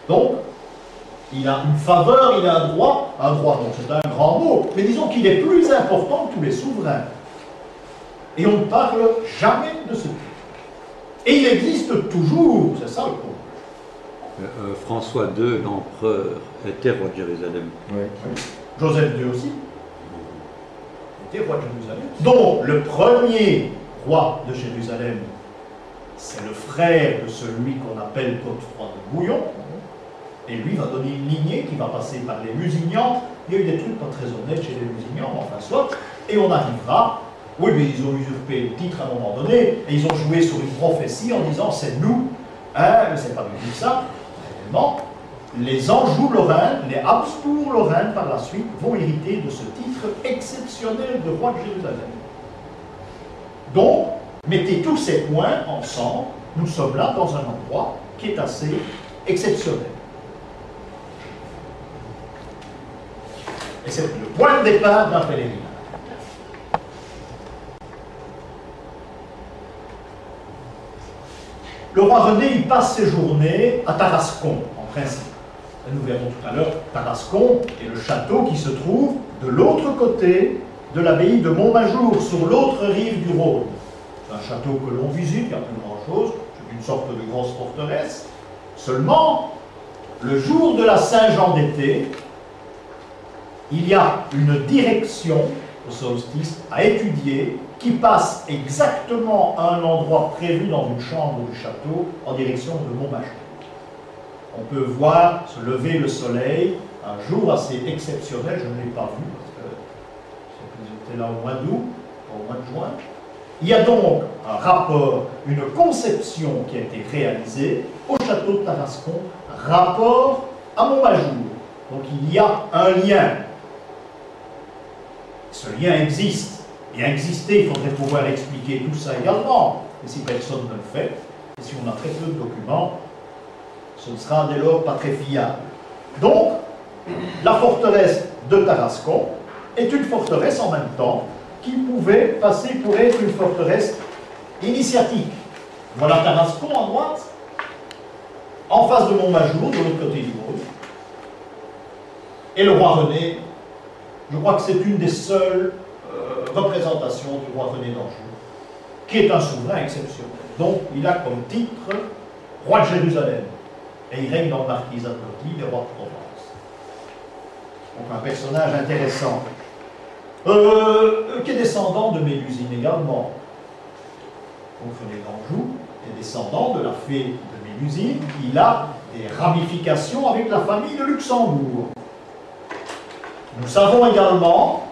Donc, il a une faveur, il a un droit, donc c'est un grand mot, mais disons qu'il est plus important que tous les souverains. Et on ne parle jamais de ce titre. Et il existe toujours, c'est ça le point. François II, l'empereur, était roi de Jérusalem. Oui. Joseph II aussi était roi de Jérusalem. Donc, le premier roi de Jérusalem, c'est le frère de celui qu'on appelle Godefroy de Bouillon. Et lui va donner une lignée qui va passer par les Lusignans. Il y a eu des trucs pas très honnêtes chez les Lusignans, enfin soit. Et on arrivera, oui, mais ils ont usurpé le titre à un moment donné, et ils ont joué sur une prophétie en disant c'est nous, hein, mais c'est pas du tout ça. Réellement, les Anjou-Lorrains, les Habsbourg-Lorrains par la suite vont hériter de ce titre exceptionnel de roi de Jérusalem. Donc, mettez tous ces points ensemble, nous sommes là dans un endroit qui est assez exceptionnel. Et c'est le point de départ d'un pèlerinage. Le roi René, il passe ses journées à Tarascon, en principe. Et nous verrons tout à l'heure, Tarascon est le château qui se trouve de l'autre côté de l'abbaye de Montmajour, sur l'autre rive du Rhône. C'est un château que l'on visite, il n'y a plus grand-chose, c'est une sorte de grosse forteresse. Seulement, le jour de la Saint-Jean d'été, il y a une direction au solstice à étudier qui passe exactement à un endroit prévu dans une chambre du château en direction de Montmajour. On peut voir se lever le soleil, un jour assez exceptionnel, je ne l'ai pas vu parce que j'étais là au mois d'août, au mois de juin. Il y a donc un rapport, une conception qui a été réalisée au château de Tarascon, rapport à Montmajour. Donc il y a un lien. Ce lien existe. Et à exister, il faudrait pouvoir expliquer tout ça également. Et si personne ne le fait, et si on a très peu de documents, ce ne sera dès lors pas très fiable. Donc, la forteresse de Tarascon est une forteresse en même temps qui pouvait passer pour être une forteresse initiatique. Voilà Tarascon en droite, en face de Montmajour, de l'autre côté du Rhône. Et le roi René, je crois que c'est une des seules représentations du roi René d'Anjou, qui est un souverain exceptionnel. Donc, il a comme titre roi de Jérusalem. Et il règne dans le marquisat de Gothie, le roi de Provence. Donc, un personnage intéressant. Qui est descendant de Mélusine également. Donc, René d'Anjou est descendant de la fée de Mélusine. Il a des ramifications avec la famille de Luxembourg. Nous savons également,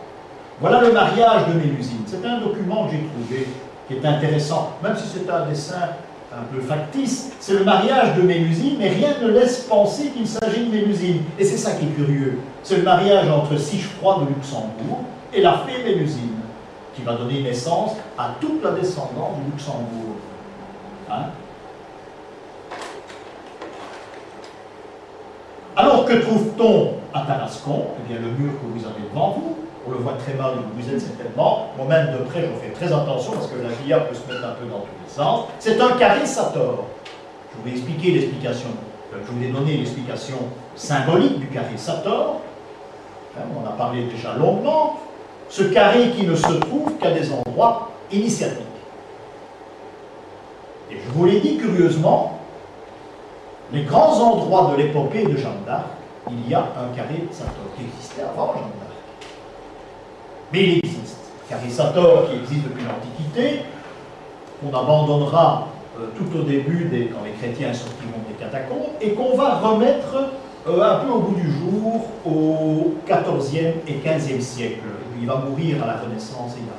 voilà le mariage de Mélusine. C'est un document que j'ai trouvé qui est intéressant, même si c'est un dessin un peu factice. C'est le mariage de Mélusine, mais rien ne laisse penser qu'il s'agit de Mélusine. Et c'est ça qui est curieux. C'est le mariage entre Sichefroid de Luxembourg et la fée Mélusine, qui va donner naissance à toute la descendance du Luxembourg. Hein? Alors que trouve-t-on à Tarascon? Eh bien, le mur que vous avez devant vous, on le voit très mal où vous êtes certainement, moi-même de près, je fais très attention parce que la GIA peut se mettre un peu dans tous les sens. C'est un carré Sator. Je vous ai expliqué l'explication, je vous ai donné l'explication symbolique du carré Sator. Hein, on en a parlé déjà longuement. Ce carré qui ne se trouve qu'à des endroits initiatiques. Et je vous l'ai dit curieusement, les grands endroits de l'épopée de Jeanne d'Arc il y a un carré Sator qui existait avant Jeanne d'Arc. Mais il existe. Carré Sator qui existe depuis l'Antiquité, qu'on abandonnera tout au début, quand les chrétiens sortiront des catacombes, et qu'on va remettre un peu au bout du jour au XIVe et XVe siècle. Et puis il va mourir à la Renaissance également.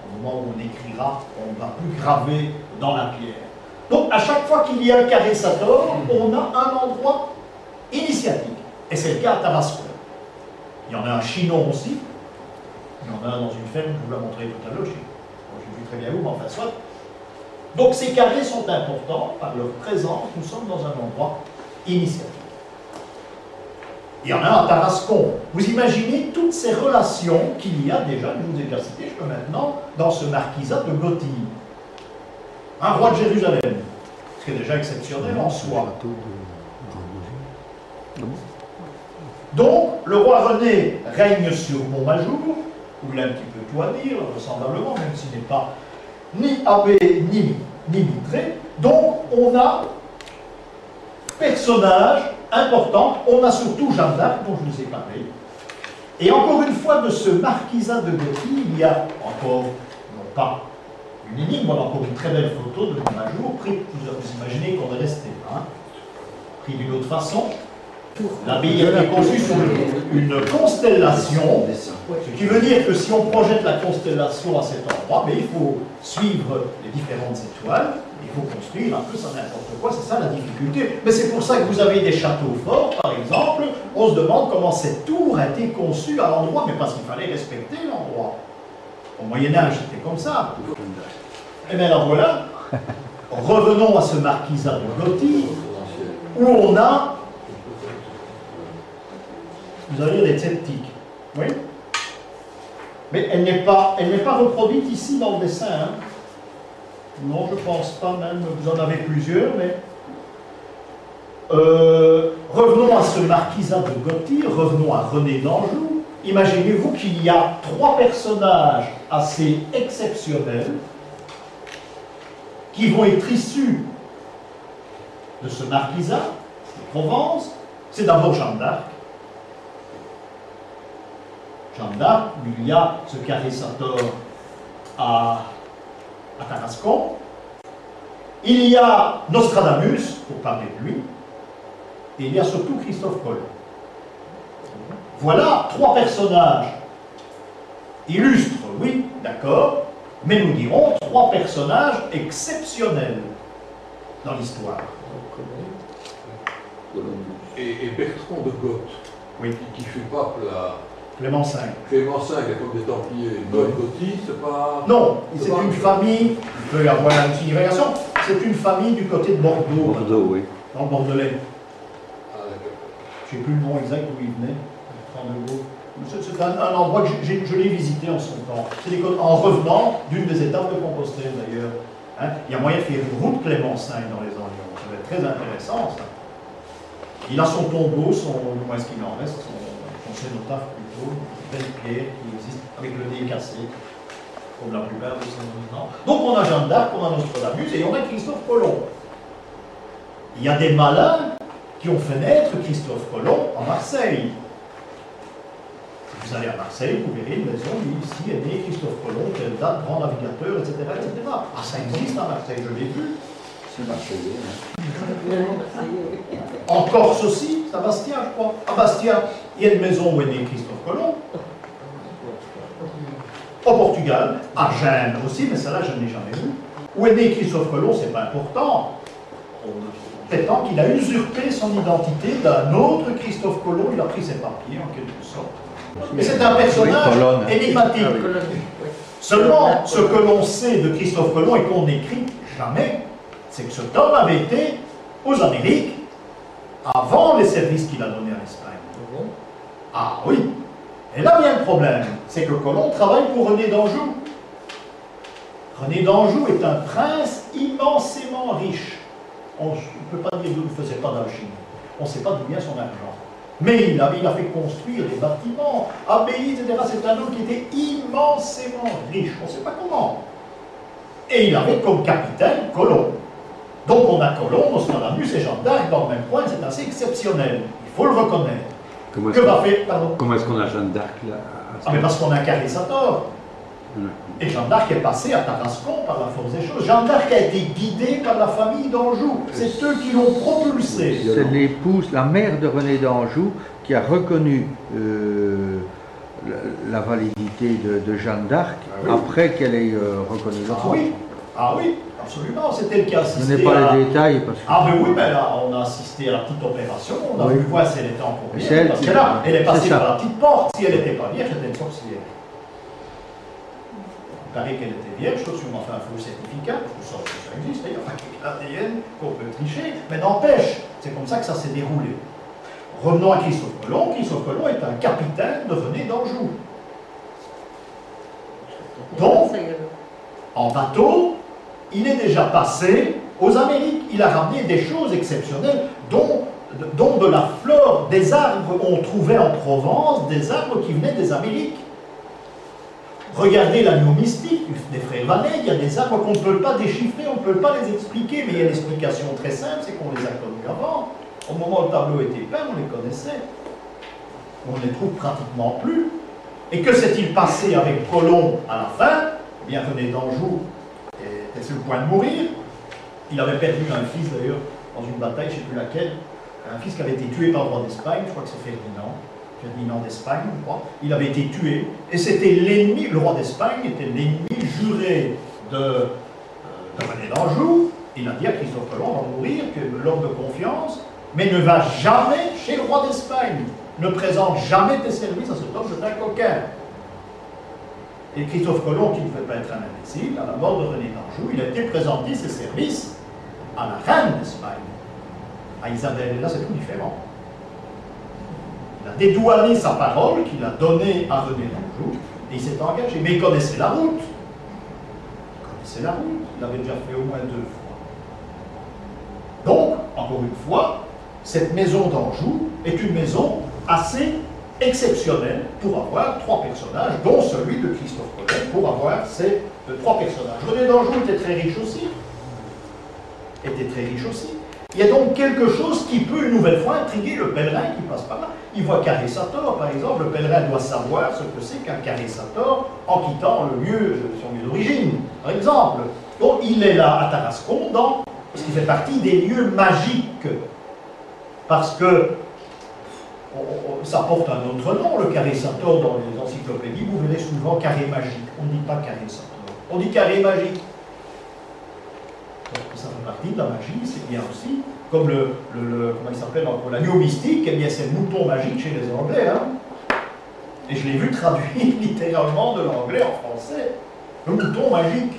Au moment où on écrira, on ne va plus graver dans la pierre. Donc à chaque fois qu'il y a un carré Sator, on a un endroit initiatique. Et c'est le cas à Tarascon. Il y en a un Chinon aussi. Il y en a un dans une ferme, je vous l'ai montré tout à l'heure. Je ne sais plus très bien où, mais enfin soit. Donc ces carrés sont importants par leur présence. Nous sommes dans un endroit initiatique. Il y en a un à Tarascon. Vous imaginez toutes ces relations qu'il y a déjà, que je vous ai déjà citées jusqu'à maintenant, dans ce marquisat de Gothie. Un roi de Jérusalem, ce qui est déjà exceptionnel en soi. Donc, le roi René règne sur Montmajour, où il a un petit peu tout à dire, vraisemblablement, même s'il n'est pas ni abbé ni mitré. Donc, on a personnage important, on a surtout Jeanne d'Arc, dont je vous ai parlé. Et encore une fois, de ce marquisat de Gothie, il y a encore, non pas une énigme, on a encore une très belle photo de Montmajour, pris, vous imaginez qu'on est resté là, hein, pris d'une autre façon. L'abbaye a été conçue sur une constellation, ce qui veut dire que si on projette la constellation à cet endroit, mais il faut suivre les différentes étoiles, il faut construire un peu ça n'importe quoi, c'est ça la difficulté. Mais c'est pour ça que vous avez des châteaux forts, par exemple, on se demande comment cette tour a été conçue à l'endroit, mais parce qu'il fallait respecter l'endroit. Au Moyen-Âge, c'était comme ça. Et bien alors voilà, revenons à ce marquisat de Gothie, où on a, vous allez les sceptiques, oui, mais elle n'est pas reproduite ici dans le dessin, hein. Non, je ne pense pas, même, vous en avez plusieurs, mais revenons à ce marquisat de Gothie, revenons à René d'Anjou. Imaginez-vous qu'il y a trois personnages assez exceptionnels qui vont être issus de ce marquisat de Provence. C'est d'abord Jeanne d'Arc. Jeanne d'Arc, où il y a ce carré Sator à Tarascon. Il y a Nostradamus, pour parler de lui, et il y a surtout Christophe Colomb. Voilà trois personnages illustres, oui, d'accord, mais nous dirons trois personnages exceptionnels dans l'histoire. Et Bertrand de Goth, oui, qui fait pas Clément V. Clément V, la comme des Templiers, Gothie, c'est pas... Non, c'est une famille, il peut y avoir une signification, c'est une famille du côté de Bordeaux. Bordeaux, oui. Dans le Bordelais. Ah, d'accord. Je ne sais plus le nom exact d'où il venait. C'est un endroit que je l'ai visité en son temps. C'est en revenant d'une des étapes de Compostelle d'ailleurs. Hein, il y a moyen de faire une route Clément V dans les environs. Ça va être très intéressant ça. Il a son tombeau, où est-ce qu'il en reste, son cénotaphe plutôt, une belle pierre qui existe avec le nez cassé, comme la plupart de ces monuments. Donc on a Jeanne d'Arc, on a Nostradamus et on a Christophe Colomb. Il y a des malins qui ont fait naître Christophe Colomb à Marseille. Si vous allez à Marseille, vous verrez une maison, ici est né Christophe Colomb, telle date, grand navigateur, etc., etc. Ah, ça existe à Marseille, je l'ai vu. C'est Marseillais. En Corse aussi, c'est à Bastia, je crois. À Bastia, il y a une maison où est né Christophe Colomb. Au Portugal, à Gênes aussi, mais celle-là, je ne l'ai jamais vue. Où est né Christophe Colomb, c'est pas important. On prétend qu'il a usurpé son identité d'un autre Christophe Colomb, il a pris ses papiers en quelque sorte. Mais c'est un personnage énigmatique. Seulement, ce que l'on sait de Christophe Colomb et qu'on n'écrit jamais, c'est que cet homme avait été aux Amériques avant les services qu'il a donnés à l'Espagne. Ah oui. Et là vient le problème, c'est que Colomb travaille pour René d'Anjou. René d'Anjou est un prince immensément riche. On ne peut pas dire d'où il ne faisait pas d'alchimie. On ne sait pas d'où vient son argent. Mais il a fait construire des bâtiments, abbayes, etc. C'est un homme qui était immensément riche. On ne sait pas comment. Et il avait comme capitaine Colomb. Donc on a Colomb, Nostradamus et Jeanne d'Arc dans le même coin, c'est assez exceptionnel. Il Il faut le reconnaître. Comment Que est-ce va qu'on faire, pardon? comment est-ce qu'on a Jeanne d'Arc là Ah, mais parce qu'on a Carissator. Et Jeanne d'Arc est passée à Tarascon par la force des choses. Jeanne d'Arc a été guidée par la famille d'Anjou. C'est eux qui l'ont propulsée. C'est l'épouse, la mère de René d'Anjou, qui a reconnu la validité de Jeanne d'Arc après qu'elle ait reconnu le roi. Ah oui, absolument. C'était le cas. Je n'ai pas les détails parce que... Ah ben oui, mais là, on a assisté à la petite opération. On a vu voir si elle était en combien. Parce que là, elle est passée par la petite porte. Si elle n'était pas vierge, c'était une sorcière. Il paraît qu'elle était vierge, sauf si on a fait un faux certificat, tout ça existe, il y a pas l'ADN qu'on peut tricher, mais n'empêche, c'est comme ça que ça s'est déroulé. Revenons à Christophe Colomb. Christophe Colomb est un capitaine de René d'Anjou. Donc, en bateau, il est déjà passé aux Amériques. Il a ramené des choses exceptionnelles, dont de la flore, des arbres qu'on trouvait en Provence, des arbres qui venaient des Amériques. Regardez l'agneau mystique des frères Vanet, il y a des arbres qu'on ne peut pas déchiffrer, on ne peut pas les expliquer, mais il y a une explication très simple, c'est qu'on les a connus avant. Au moment où le tableau était peint, on les connaissait. On ne les trouve pratiquement plus. Et que s'est-il passé avec Colomb à la fin? Eh bien, René d'Anjou était sur le point de mourir. Il avait perdu un fils d'ailleurs dans une bataille, je ne sais plus laquelle, un fils qui avait été tué par le roi d'Espagne, je crois que c'est Ferdinand d'Espagne, je crois. Il avait été tué, et c'était l'ennemi, le roi d'Espagne était l'ennemi juré de René d'Anjou. Il a dit à Christophe Colomb, va mourir, que l'homme de confiance, mais ne va jamais chez le roi d'Espagne. Ne présente jamais tes services à cet homme, c'est un coquin. Et Christophe Colomb, qui ne pouvait pas être un imbécile, à la mort de René d'Anjou, il a été présenté ses services à la reine d'Espagne, à Isabelle. Et là, c'est tout différent. Il a dédouané sa parole qu'il a donnée à René d'Anjou et il s'est engagé. Mais il connaissait la route. Il l'avait déjà fait au moins 2 fois. Donc, encore une fois, cette maison d'Anjou est une maison assez exceptionnelle pour avoir 3 personnages, dont celui de Christophe Colomb, pour avoir ces 3 personnages. René d'Anjou était très riche aussi. Il y a donc quelque chose qui peut une nouvelle fois intriguer le pèlerin qui passe par là. Il voit Carissator, par exemple, le pèlerin doit savoir ce que c'est qu'un Carissator en quittant le lieu, son lieu d'origine, par exemple. Donc il est là à Tarascon, parce qu'il fait partie des lieux magiques. Parce que ça porte un autre nom, le Carissator dans les encyclopédies, vous verrez souvent carré magique. On ne dit pas Carissator, on dit carré magique. Ça fait partie de la magie, c'est bien aussi, comme comment il s'appelle encore, l'agneau mystique, eh bien c'est le mouton magique chez les Anglais, hein. Et je l'ai vu traduit littéralement de l'anglais en français, le mouton magique.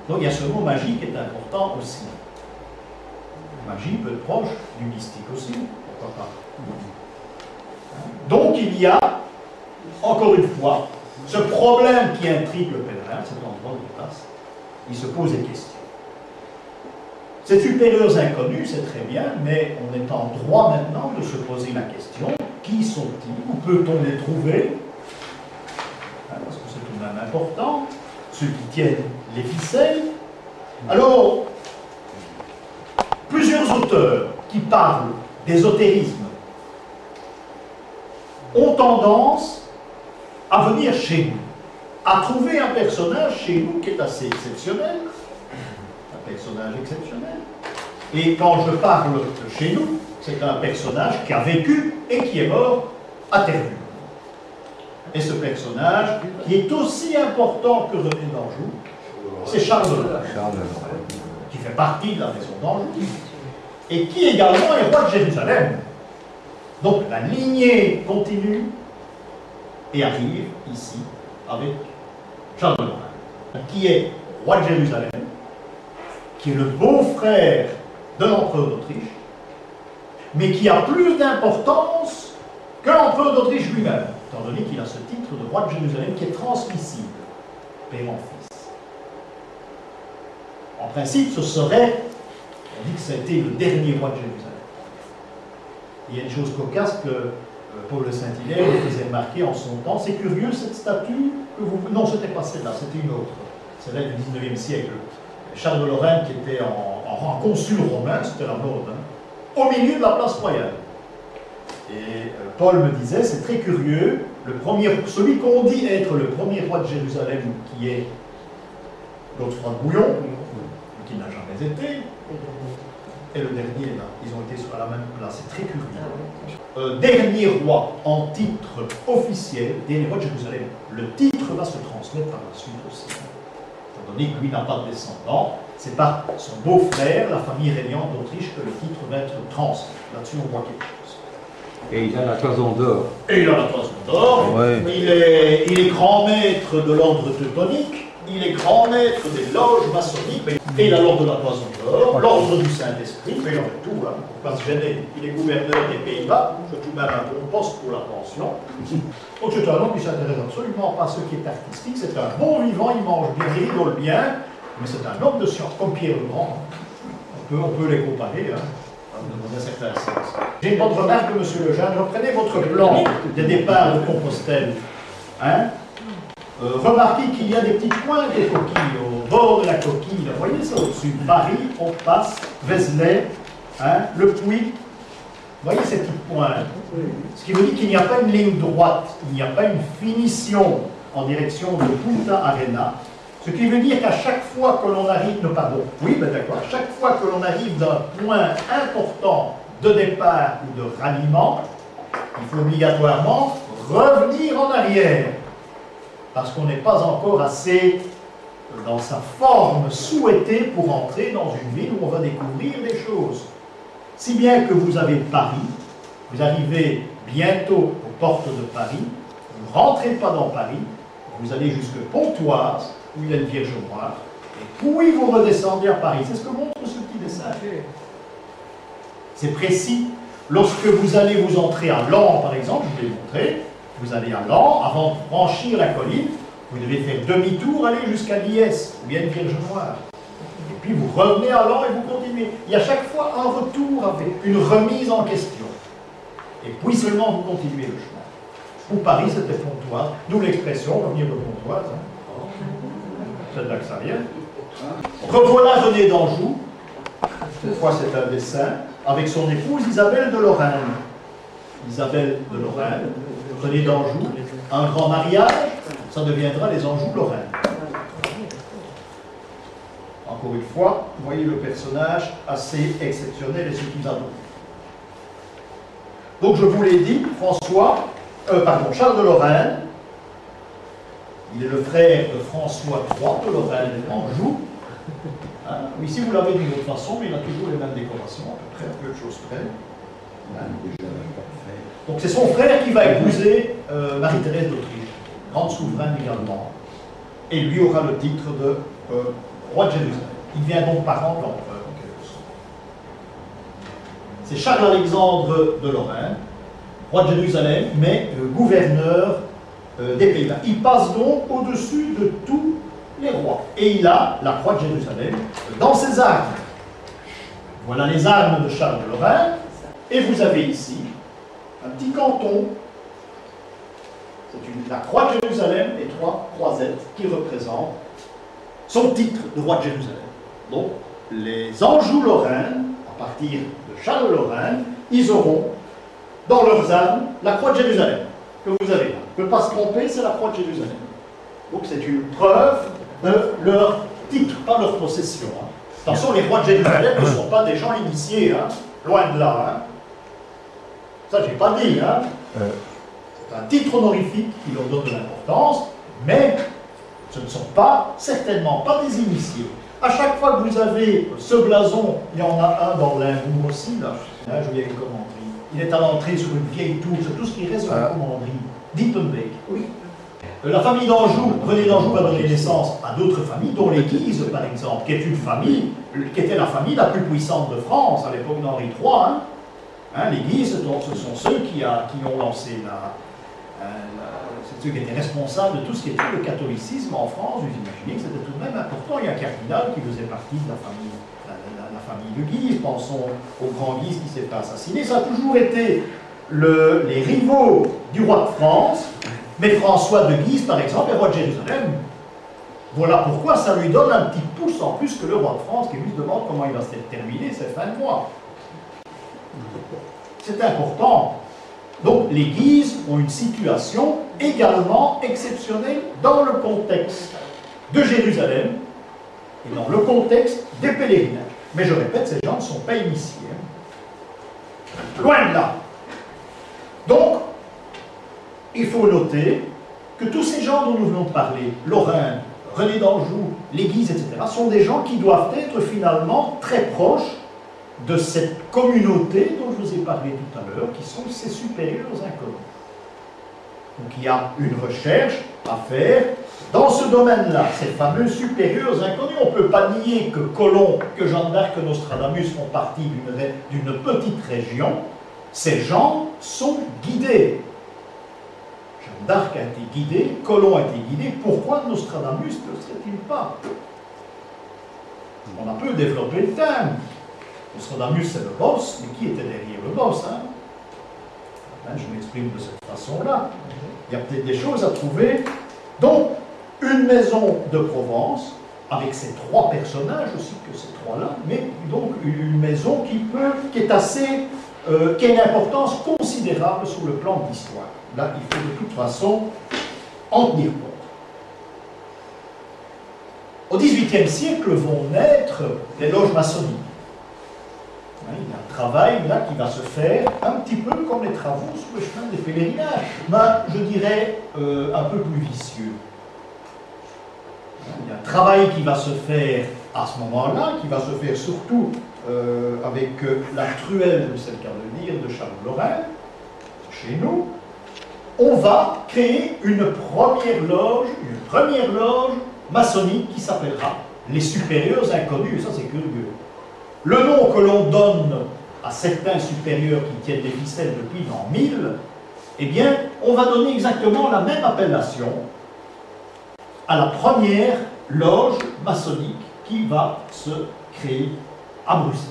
Donc il y a ce mot magique qui est important aussi. Magie peut être proche du mystique aussi, pourquoi pas. Donc il y a, encore une fois, ce problème qui intrigue le pèlerin, cet endroit où il passe, il se pose des questions. Ces supérieurs inconnus, c'est très bien, mais on est en droit maintenant de se poser la question, qui sont-ils? Où peut-on les trouver? Parce que c'est tout de même important, ceux qui tiennent les ficelles. Alors, plusieurs auteurs qui parlent d'ésotérisme ont tendance à venir chez nous, à trouver un personnage chez nous qui est assez exceptionnel, personnage exceptionnel. Et quand je parle de chez nous, c'est un personnage qui a vécu et qui est mort à Tervues. Et ce personnage, qui est aussi important que René d'Anjou, c'est Charles de Lorraine, qui fait partie de la maison d'Anjou, et qui également est roi de Jérusalem. Donc la lignée continue et arrive ici avec Charles de Lorraine, qui est roi de Jérusalem, qui est le beau-frère de l'empereur d'Autriche, mais qui a plus d'importance que l'empereur d'Autriche lui-même, étant donné qu'il a ce titre de roi de Jérusalem qui est transmissible, père en fils. En principe, ce serait, on dit que ça a été le dernier roi de Jérusalem. Il y a une chose cocasse que Paul de Saint-Hilaire faisait remarquer en son temps. C'est curieux cette statue que vous... Non, ce n'était pas celle-là, c'était une autre. Celle-là du 19e siècle. Charles de Lorraine, qui était en consul romain, c'était la mode, hein, au milieu de la place royale. Et Paul me disait, c'est très curieux, celui qu'on dit être le premier roi de Jérusalem, qui est Godefroy de Bouillon, qui n'a jamais été, et le dernier, là, ils ont été sur la même place, c'est très curieux. Dernier roi en titre officiel, dernier roi de Jérusalem. Le titre va se transmettre par la suite aussi. Étant donné que lui n'a pas de descendant, c'est par son beau-frère, la famille régnante d'Autriche, que le titre va être transmis. Là-dessus, on voit quelque chose. Et il a la toison d'or. Et il a la toison d'or. Ouais. Il est grand maître de l'ordre teutonique. Il est grand maître des loges maçonniques. Et il a l'ordre de la toison d'or, l'ordre du Saint-Esprit. Mais il en fait tout, hein, pour pas se gêner. Il est gouverneur des Pays-Bas. C'est tout de même un bon poste pour la pension. Donc c'est un homme qui s'intéresse absolument pas à ce qui est artistique. C'est un bon vivant, il mange bien, il rigole bien. Mais c'est un homme de science, comme Pierre le Grand. On peut les comparer. Hein. J'ai une autre remarque, monsieur Lejeune. Reprenez votre plan de départ de Compostelle. Hein? Remarquez qu'il y a des petits points de coquilles au bord de la coquille. Vous voyez ça au-dessus? Paris, on passe, Vézelay, hein? Le Puy. Vous voyez ces petits points? Ce qui veut dire qu'il n'y a pas une ligne droite, il n'y a pas une finition en direction de Punta Arena. Ce qui veut dire qu'à chaque fois que l'on arrive, non pardon, oui, ben d'accord, à chaque fois que l'on arrive d'un point important de départ ou de ralliement, il faut obligatoirement revenir en arrière. Parce qu'on n'est pas encore assez dans sa forme souhaitée pour entrer dans une ville où on va découvrir des choses. Si bien que vous avez Paris, vous arrivez bientôt aux portes de Paris, vous ne rentrez pas dans Paris, vous allez jusque Pontoise, où il y a une Vierge Noire, et puis vous redescendez à Paris. C'est ce que montre ce petit dessin. C'est précis. Lorsque vous allez vous entrer à Laon, par exemple, je vais vous montrer, vous allez à Laon, avant de franchir la colline, vous devez faire demi-tour, aller jusqu'à Liès, où il y a une Vierge Noire. Et puis vous revenez à Laon et vous continuez. Il y a chaque fois un retour avec une remise en question. Et puis seulement vous continuez le chemin. Pour Paris, c'était Pontoise, d'où l'expression revenir de Pontoise. Hein. C'est de là que ça vient. Revoilà René d'Anjou. Cette fois, c'est un dessin avec son épouse Isabelle de Lorraine. Isabelle de Lorraine, René d'Anjou, un grand mariage, ça deviendra les Anjou-Lorraine. Encore une fois, vous voyez le personnage assez exceptionnel et ce qu'ils adorent. Donc, je vous l'ai dit, Charles de Lorraine, il est le frère de François III de Lorraine et d'Anjou. Hein? Ici, vous l'avez d'une autre façon, mais il a toujours les mêmes décorations, à peu près, à peu de choses près. Hein? Donc, c'est son frère qui va épouser Marie-Thérèse d'Autriche, grande souveraine également. Et lui aura le titre de roi de Jérusalem. Il vient donc parent de l'empereur, en quelque sorte. C'est Charles-Alexandre de Lorraine, roi de Jérusalem, mais gouverneur des Pays-Bas. Il passe donc au-dessus de tous les rois. Et il a la croix de Jérusalem dans ses armes. Voilà les armes de Charles de Lorraine. Et vous avez ici un petit canton. C'est la croix de Jérusalem et 3 croisettes qui représentent son titre de roi de Jérusalem. Donc, les Anjou-Lorraine, à partir de Charles de Lorraine, ils auront dans leurs armes la croix de Jérusalem, que vous avez là. On ne peut pas se tromper, c'est la croix de Jérusalem. Donc c'est une preuve de leur titre, pas leur possession. Hein. Attention, les rois de Jérusalem ne sont pas des gens initiés, hein. Loin de là. Hein. Ça, je n'ai pas dit. Hein. C'est un titre honorifique qui leur donne de l'importance, mais ce ne sont pas, certainement pas des initiés. À chaque fois que vous avez ce blason, il y en a un dans l'Imbourg aussi, là, je viens une commanderie. Il est à l'entrée sur une vieille tour, c'est tout ce qui reste de la commanderie. Diepenbeek, oui. La famille d'Anjou, René d'Anjou va donner naissance à d'autres familles, dont les Guises, par exemple, qui est une famille, qui était la famille la plus puissante de France à l'époque d'Henri III. Les Guises, ce sont ceux qui ont lancé c'est ceux qui étaient responsables de tout ce qui était le catholicisme en France. Vous imaginez que c'était tout de même important. Il y a un cardinal qui faisait partie de la famille de Guise. Pensons au grand Guise qui s'est fait assassiner. Ça a toujours été les rivaux du roi de France. Mais François de Guise, par exemple, est roi de Jérusalem. Voilà pourquoi ça lui donne un petit pouce en plus que le roi de France, qui lui se demande comment il va se terminer cette fin de mois. C'est important. Donc les Guises ont une situation également exceptionnelle dans le contexte de Jérusalem et dans le contexte des pèlerinages. Mais je répète, ces gens ne sont pas initiés. Loin de là. Donc, il faut noter que tous ces gens dont nous venons de parler, Lorrain, René d'Anjou, les Guises, etc., sont des gens qui doivent être finalement très proches de cette communauté dont je vous ai parlé tout à l'heure, qui sont ces supérieurs inconnus. Donc il y a une recherche à faire dans ce domaine-là, ces fameux supérieurs inconnus. On ne peut pas nier que Colomb, que Jeanne d'Arc, que Nostradamus font partie d'une petite région. Ces gens sont guidés. Jeanne d'Arc a été guidée, Colomb a été guidé. Pourquoi Nostradamus ne le serait-il pas? On a peu développé le thème. Nostradamus, c'est le boss, mais qui était derrière le boss, hein? Je m'exprime de cette façon-là. Il y a peut-être des choses à trouver. Donc, une maison de Provence, avec ces trois personnages aussi que ces trois-là, mais donc une maison qui est assez, qui a une importance considérable sur le plan de l'histoire. Là, il faut de toute façon en tenir compte. Au XVIIIe siècle vont naître les loges maçonniques. Il y a un travail là qui va se faire un petit peu comme les travaux sur le chemin des pèlerinages, mais je dirais un peu plus vicieux. Il y a un travail qui va se faire à ce moment-là, qui va se faire surtout avec la truelle, c'est le cas de le dire, de Charles Lorrain, chez nous. On va créer une première loge maçonnique qui s'appellera les supérieurs inconnus, et ça c'est curieux. Le nom que l'on donne à certains supérieurs qui tiennent les ficelles depuis l'an 1000, eh bien, on va donner exactement la même appellation à la première loge maçonnique qui va se créer à Bruxelles.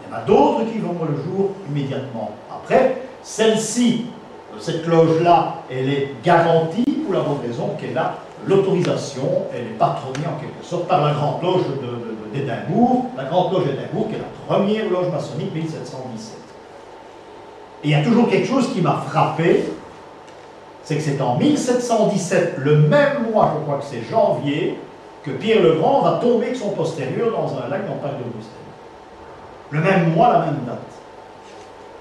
Il y en a d'autres qui vont voir le jour immédiatement après. Celle-ci, cette loge-là, elle est garantie pour la bonne raison qu'elle a l'autorisation, elle est patronnée en quelque sorte par la Grande Loge d'Édimbourg. La Grande Loge d'Édimbourg qui est la première loge maçonnique 1717. Et il y a toujours quelque chose qui m'a frappé, c'est que c'est en 1717, le même mois, je crois que c'est janvier, que Pierre le Grand va tomber avec son postérieur dans un lac dans le parc de Bruxelles. Le même mois, la même date.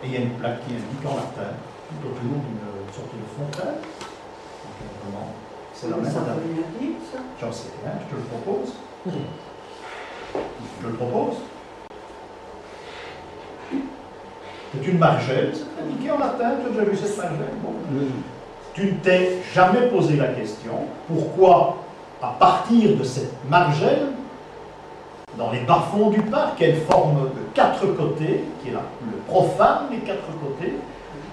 Et il y a une plaque qui indique en latin, tout autour d'une sorte de fontaine. C'est la même date. J'en sais rien, je te le propose. Je te le propose. C'est une margelle, c'est indiqué en latin, tu as déjà vu cette margelle? Bon. Tu ne t'es jamais posé la question, pourquoi, à partir de cette margelle, dans les bas-fonds du parc, elle forme de 4 côtés, qui est là, le profane des 4 côtés,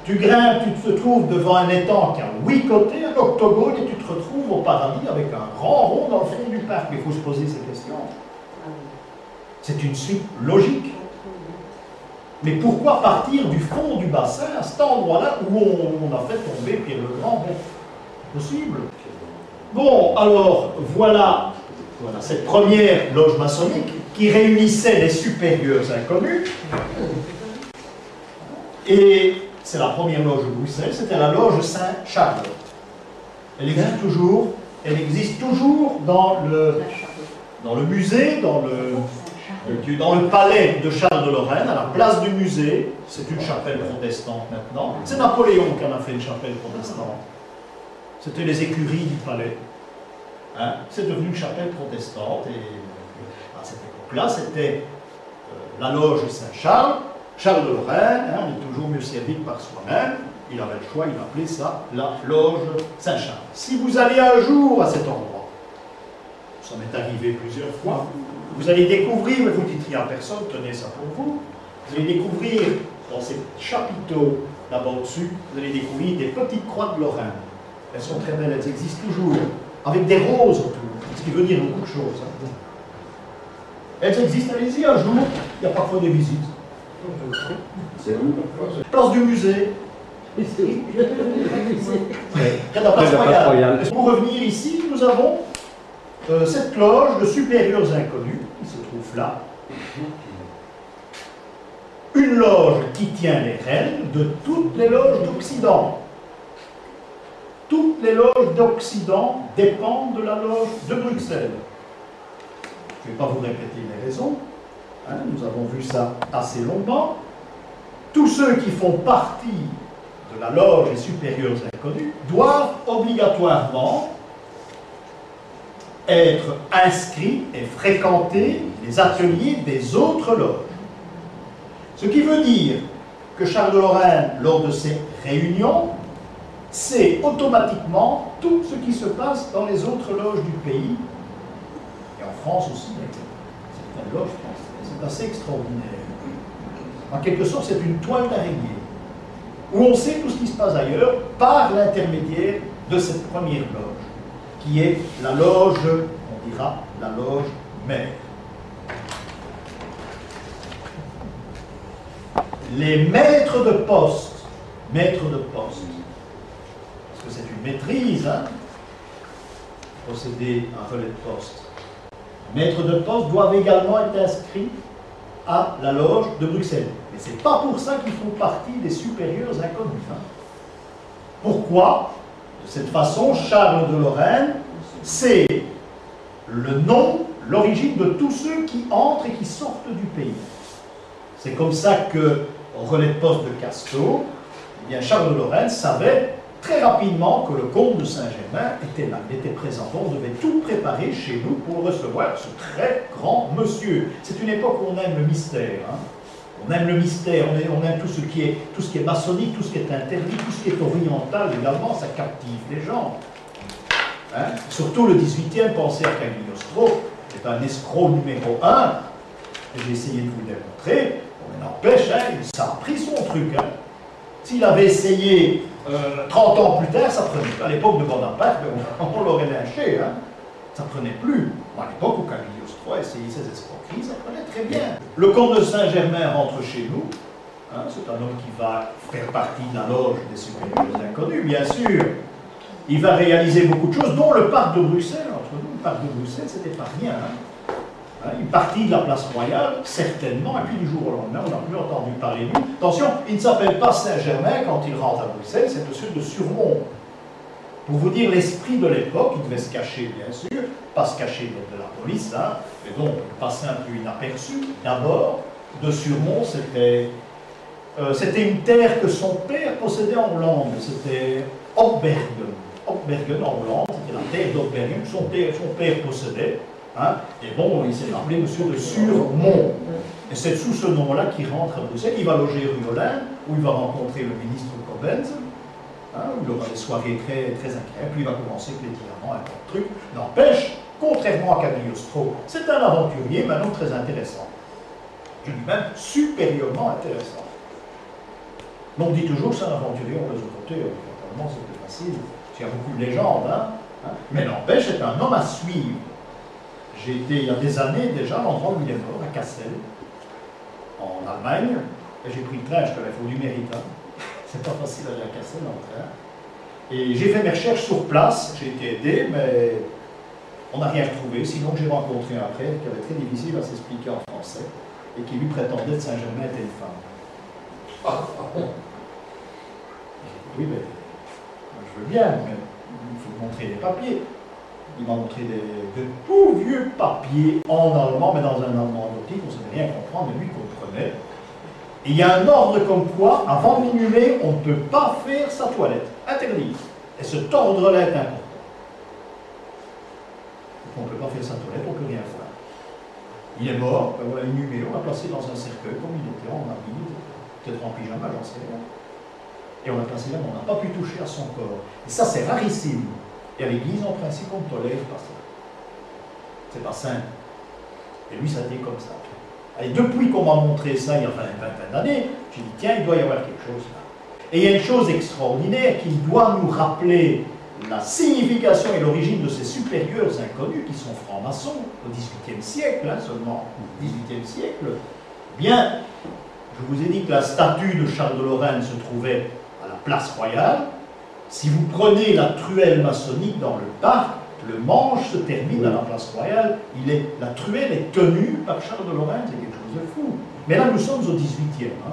tu grimpes, tu te trouves devant un étang qui a 8 côtés, un octogone, et tu te retrouves au paradis avec un grand rond dans le fond du parc. Mais il faut se poser ces questions. C'est une suite logique. Mais pourquoi partir du fond du bassin, à cet endroit-là où on a fait tomber Pierre le Grand? Bon, possible. Bon, alors, voilà cette première loge maçonnique qui réunissait les supérieurs inconnus. Et c'est la première loge de Bruxelles, c'était la loge Saint-Charles. Elle existe toujours dans le musée, dans le palais de Charles de Lorraine, à la place du musée. C'est une chapelle protestante maintenant. C'est Napoléon qui en a fait une chapelle protestante. C'était les écuries du palais. Hein? C'est devenu une chapelle protestante. Et à cette époque-là, c'était la loge Saint-Charles. Charles de Lorraine, hein, on est toujours mieux servi que par soi-même. Il avait le choix, il appelait ça la loge Saint-Charles. Si vous allez un jour à cet endroit, ça m'est arrivé plusieurs fois, vous allez découvrir, mais vous ne dites rien à personne, tenez ça pour vous, vous allez découvrir dans ces chapiteaux là-bas au-dessus, vous allez découvrir des petites croix de Lorraine. Elles sont très belles, elles existent toujours, avec des roses autour, ce qui veut dire beaucoup de choses. Hein. Elles existent, allez-y un jour, il y a parfois des visites. C'est où? Place du musée. Pour revenir ici, nous avons cette loge de supérieurs inconnus qui se trouve là. une loge qui tient les rênes de toutes les loges d'Occident. Toutes les loges d'Occident dépendent de la loge de Bruxelles. Je ne vais pas vous répéter les raisons, hein, nous avons vu ça assez longuement. Tous ceux qui font partie de la loge des supérieurs inconnus doivent obligatoirement être inscrits et fréquenter les ateliers des autres loges. Ce qui veut dire que Charles de Lorraine, lors de ses réunions, sait automatiquement tout ce qui se passe dans les autres loges du pays, et en France aussi, certaines loges françaises. C'est assez extraordinaire. En quelque sorte, c'est une toile d'araignée, où on sait tout ce qui se passe ailleurs par l'intermédiaire de cette première loge, qui est la loge, on dira, la loge mère. Les maîtres de poste, parce que c'est une maîtrise, hein, posséder un relais de poste. Les maîtres de poste doivent également être inscrits à la loge de Bruxelles. Mais ce n'est pas pour ça qu'ils font partie des supérieurs inconnus. Hein. Pourquoi? De cette façon, Charles de Lorraine sait le nom, l'origine de tous ceux qui entrent et qui sortent du pays. C'est comme ça que, au relais de poste de Casteau, eh bien Charles de Lorraine savait très rapidement que le comte de Saint-Germain était là, il était présent. On devait tout préparer chez nous pour recevoir ce très grand monsieur. C'est une époque où on aime le mystère. Hein. On aime le mystère, on aime tout ce qui est maçonnique, tout ce qui est interdit, tout ce qui est oriental également, ça captive les gens. Hein. Surtout le 18e, pensez à Cagliostro, c'est un escroc numéro 1, j'ai essayé de vous le démontrer, on n'empêche, hein, ça a pris son truc. Hein. S'il avait essayé 30 ans plus tard, ça prenait. À l'époque de Bonaparte, on l'aurait lynché. Hein. Ça prenait plus. À l'époque où Cagliostro a essayé ses escroqueries, ça prenait très bien. Le comte de Saint-Germain rentre chez nous. Hein, c'est un homme qui va faire partie de la loge des supérieurs inconnus, bien sûr. Il va réaliser beaucoup de choses, dont le parc de Bruxelles. Entre nous, le parc de Bruxelles, c'était pas rien. Hein. Une partie de la place royale, certainement, et puis du jour au lendemain, on n'a plus entendu parler de lui. Attention, il ne s'appelle pas Saint-Germain quand il rentre à Bruxelles, c'est monsieur de Surmont. Pour vous dire l'esprit de l'époque, il devait se cacher, bien sûr, pas se cacher de la police, hein, mais donc passer un peu inaperçu. D'abord, de Surmont, c'était une terre que son père possédait en Hollande, c'était Opbergen. Opbergen en Hollande, c'était la terre d'Opbergen que son père possédait. Hein, et bon, il s'est appelé monsieur de Surmont. Et c'est sous ce nom-là qu'il rentre à Bruxelles. Il va loger rue Hollande, où il va rencontrer le ministre Cobbens, hein, où il aura des soirées très, très agréables, puis il va commencer avec les diamants, un peu de trucs. N'empêche, contrairement à Cagliostro, c'est un aventurier maintenant très intéressant. Je dis même supérieurement intéressant. Mais on dit toujours que c'est un aventurier, on les a côtés, naturellement c'est plus facile, il y a beaucoup de légendes, hein, mais n'empêche, c'est un homme à suivre. J'ai été il y a des années déjà à l'endroit où il est mort, à Cassel, en Allemagne, et j'ai pris le train, je te l'ai fait du mérite. Hein. C'est pas facile d'aller à Cassel en train. Et j'ai fait mes recherches sur place, j'ai été aidé, mais on n'a rien retrouvé. Sinon, j'ai rencontré un prêtre qui avait très difficile à s'expliquer en français et qui lui prétendait que Saint-Germain était une femme. Oui, mais je veux bien, mais il faut montrer des papiers. Il m'a montré de tout vieux papiers en allemand, mais dans un allemand nautique, on ne savait rien comprendre, mais lui comprenait. Et il y a un ordre comme quoi, avant minuit, on ne peut pas faire sa toilette. Interdit. Et cet ordre-là est important. On ne peut pas faire sa toilette, on ne peut rien faire. Il est mort, ben voilà, inhumé, on l'a placé dans un cercueil, comme il était en habit, peut-être en pyjama, j'en sais rien. Et on l'a placé là, mais on n'a pas pu toucher à son corps. Et ça, c'est rarissime. Et à l'église, en principe, on ne tolère pas ça. C'est pas sain. Et lui, ça a été comme ça. Et depuis qu'on m'a montré ça, il y a une vingtaine d'années, j'ai dit, tiens, il doit y avoir quelque chose là. Et il y a une chose extraordinaire qui doit nous rappeler la signification et l'origine de ces supérieurs inconnus qui sont francs-maçons au XVIIIe siècle, hein, seulement au XVIIIe siècle. Bien, je vous ai dit que la statue de Charles de Lorraine se trouvait à la place royale. Si vous prenez la truelle maçonnique dans le parc, le manche se termine à la place royale. La truelle est tenue par Charles de Lorraine, c'est quelque chose de fou. Mais là, nous sommes au 18e. Hein.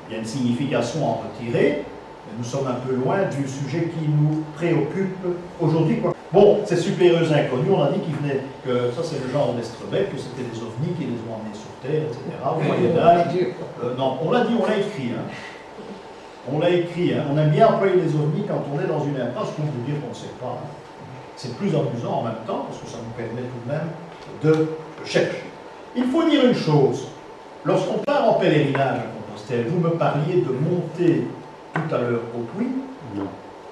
Il y a une signification à en retirer, mais nous sommes un peu loin du sujet qui nous préoccupe aujourd'hui. Bon, ces supérieurs inconnus, on a dit qu'ils venaient, que ça c'est le genre d'Estrebet, que c'était des ovnis qui les ont amenés sur Terre, etc. Au Moyen-Âge. Non, on l'a dit, on l'a écrit. Hein. On l'a écrit. Hein. On aime bien employer les ovnis quand on est dans une impasse, qu'on veut dire qu'on ne sait pas. Hein. C'est plus amusant en même temps, parce que ça nous permet tout de même de chercher. Il faut dire une chose. Lorsqu'on part en pèlerinage à Compostelle, vous me parliez de monter tout à l'heure au puits. Non.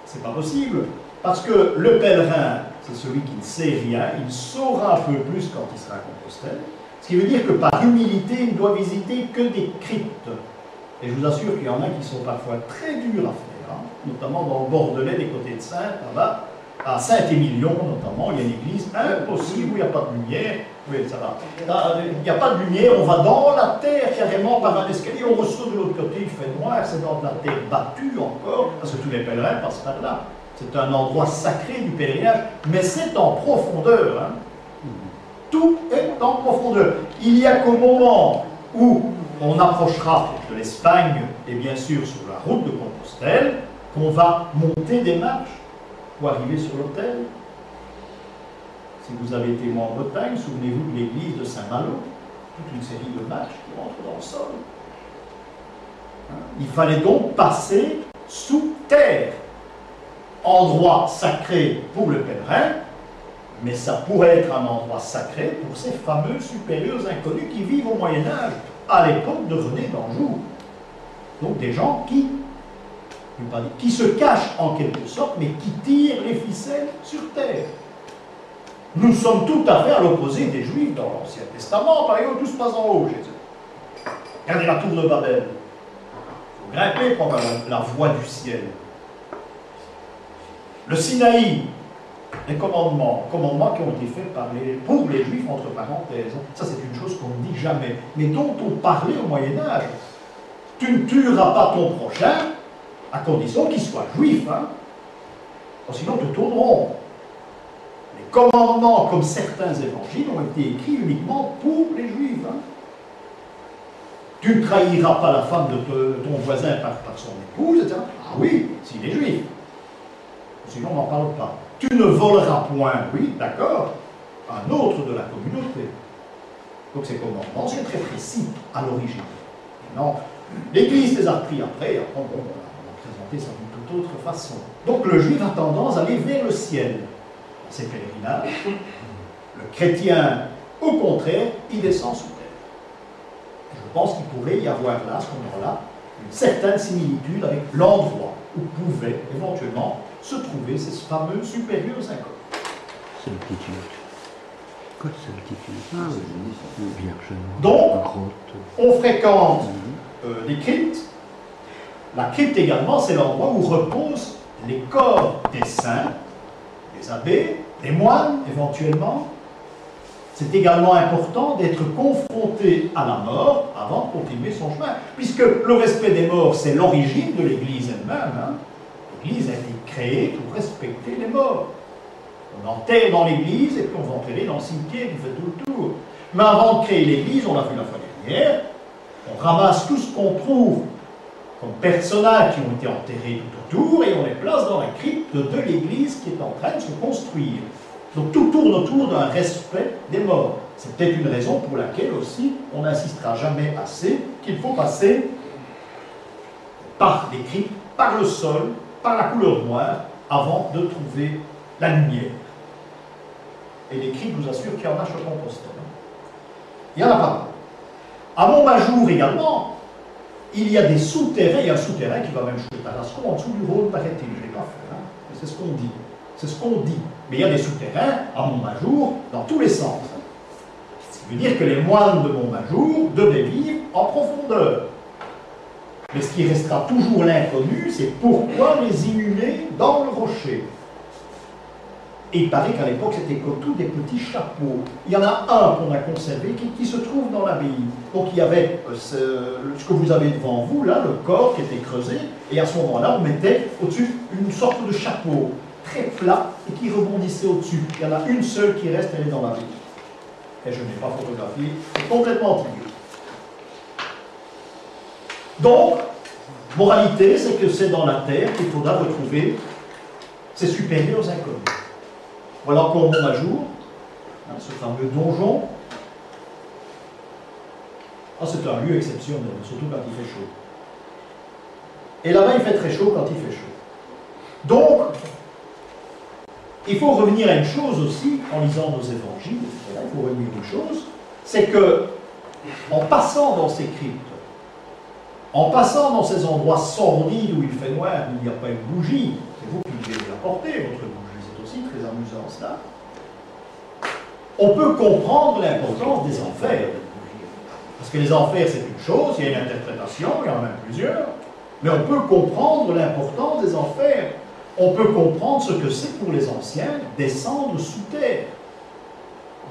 C'est pas possible. Parce que le pèlerin, c'est celui qui ne sait rien, il saura un peu plus quand il sera à Compostelle. Ce qui veut dire que par humilité, il ne doit visiter que des cryptes. Et je vous assure qu'il y en a qui sont parfois très durs à faire, hein, notamment dans le Bordelais, des côtés de Saintes, là-bas. À Saint-Émilion, notamment, il y a une église impossible où il n'y a pas de lumière. Oui, ça va. Il n'y a pas de lumière, on va dans la terre carrément par un escalier, on ressort de l'autre côté, il fait noir, c'est dans de la terre battue encore, parce que tous les pèlerins passent par là. C'est un endroit sacré du pèlerinage, mais c'est en profondeur. Hein. Tout est en profondeur. Il n'y a qu'au moment où on approchera de l'Espagne, et bien sûr sur la route de Compostelle, qu'on va monter des marches pour arriver sur l'autel. Si vous avez été moi en Bretagne, souvenez-vous de l'église de Saint-Malo, toute une série de marches qui rentrent dans le sol. Il fallait donc passer sous terre. Endroit sacré pour le pèlerin, mais ça pourrait être un endroit sacré pour ces fameux supérieurs inconnus qui vivent au Moyen-Âge, à l'époque de René d'Anjou. Donc des gens qui se cachent en quelque sorte, mais qui tirent les ficelles sur terre. Nous sommes tout à fait à l'opposé des Juifs dans l'Ancien Testament, par exemple, tout se passe en haut chez eux. Regardez la tour de Babel. Il faut grimper pour avoir la voie du ciel. Le Sinaï, les commandements qui ont été faits pour les Juifs, entre parenthèses, ça c'est une chose qu'on ne dit jamais, mais dont on parlait au Moyen-Âge. Tu ne tueras pas ton prochain, à condition qu'il soit juif, hein? Sinon te tourneront. Les commandements, comme certains évangiles, ont été écrits uniquement pour les Juifs. Hein? Tu ne trahiras pas la femme de ton voisin par son épouse, etc. Ah oui, s'il est juif. Sinon, on n'en parle pas. Tu ne voleras point, oui, d'accord, un autre de la communauté. Donc ces commandements sont très précis à l'origine. Maintenant, l'Église les a pris après on a présenté ça d'une toute autre façon. Donc le juif a tendance à aller vers le ciel dans ses pèlerinages. Le chrétien, au contraire, il descend sous terre. Et je pense qu'il pourrait y avoir là, à ce moment-là, une certaine similitude avec l'endroit où pouvaient éventuellement se trouver ces fameux supérieurs inconnus. Solitude. Quoi de solitude? Ah oui, Vierge. Donc, on fréquente les cryptes. La crypte également, c'est l'endroit où reposent les corps des saints, des abbés, des moines éventuellement. C'est également important d'être confronté à la mort avant de continuer son chemin, puisque le respect des morts, c'est l'origine de l'Église elle-même. Hein. L'Église a été créée pour respecter les morts. On enterre dans l'Église et puis on va enterrer dans le cimetière qui fait tout le tour. Mais avant de créer l'Église, on l'a vu la fois dernière, on ramasse tout ce qu'on trouve comme personnages qui ont été enterrés tout autour et on les place dans la crypte de l'Église qui est en train de se construire. Donc tout tourne autour d'un respect des morts. C'est peut-être une raison pour laquelle aussi on n'insistera jamais assez qu'il faut passer par les cryptes, par le sol, par la couleur noire, avant de trouver la lumière. Et les cryptes, je vous assure qu'il y en a sur Compostelle. Il y en a pas. À Montmajour également, il y a des souterrains. Il y a un souterrain qui va même jusqu'à Tarascon, en dessous du Rhône, paraît-il. Je ne l'ai pas fait, hein. Mais c'est ce qu'on dit. C'est ce qu'on dit. Mais il y a des souterrains à Montmajour dans tous les sens. Ce qui veut dire que les moines de Montmajour devaient vivre en profondeur. Mais ce qui restera toujours l'inconnu, c'est pourquoi les inhumer dans le rocher. Et il paraît qu'à l'époque, c'était comme tout des petits chapeaux. Il y en a un qu'on a conservé qui se trouve dans l'abbaye. Donc il y avait ce que vous avez devant vous, là, le corps qui était creusé, et à ce moment-là, on mettait au-dessus une sorte de chapeau très plat et qui rebondissait au-dessus. Il y en a une seule qui reste, elle est dans l'abbaye. Et je n'ai pas photographié, c'est complètement antique. Donc, moralité, c'est que c'est dans la terre qu'il faudra retrouver ces supérieurs inconnus. Voilà encore mon ajour, hein, ce fameux donjon. Ah, c'est un lieu exceptionnel, surtout quand il fait chaud. Et là-bas, il fait très chaud quand il fait chaud. Donc, il faut revenir à une chose aussi, en lisant nos évangiles, etc., il faut revenir à une chose, c'est que, en passant dans ces cryptes, en passant dans ces endroits sordides où il fait noir, où il n'y a pas une bougie, c'est vous qui devez l'apporter, votre bougie, c'est aussi très amusant cela, on peut comprendre l'importance des enfers. Parce que les enfers, c'est une chose, il y a une interprétation, il y en a même plusieurs, mais on peut comprendre l'importance des enfers. On peut comprendre ce que c'est pour les anciens descendre sous terre.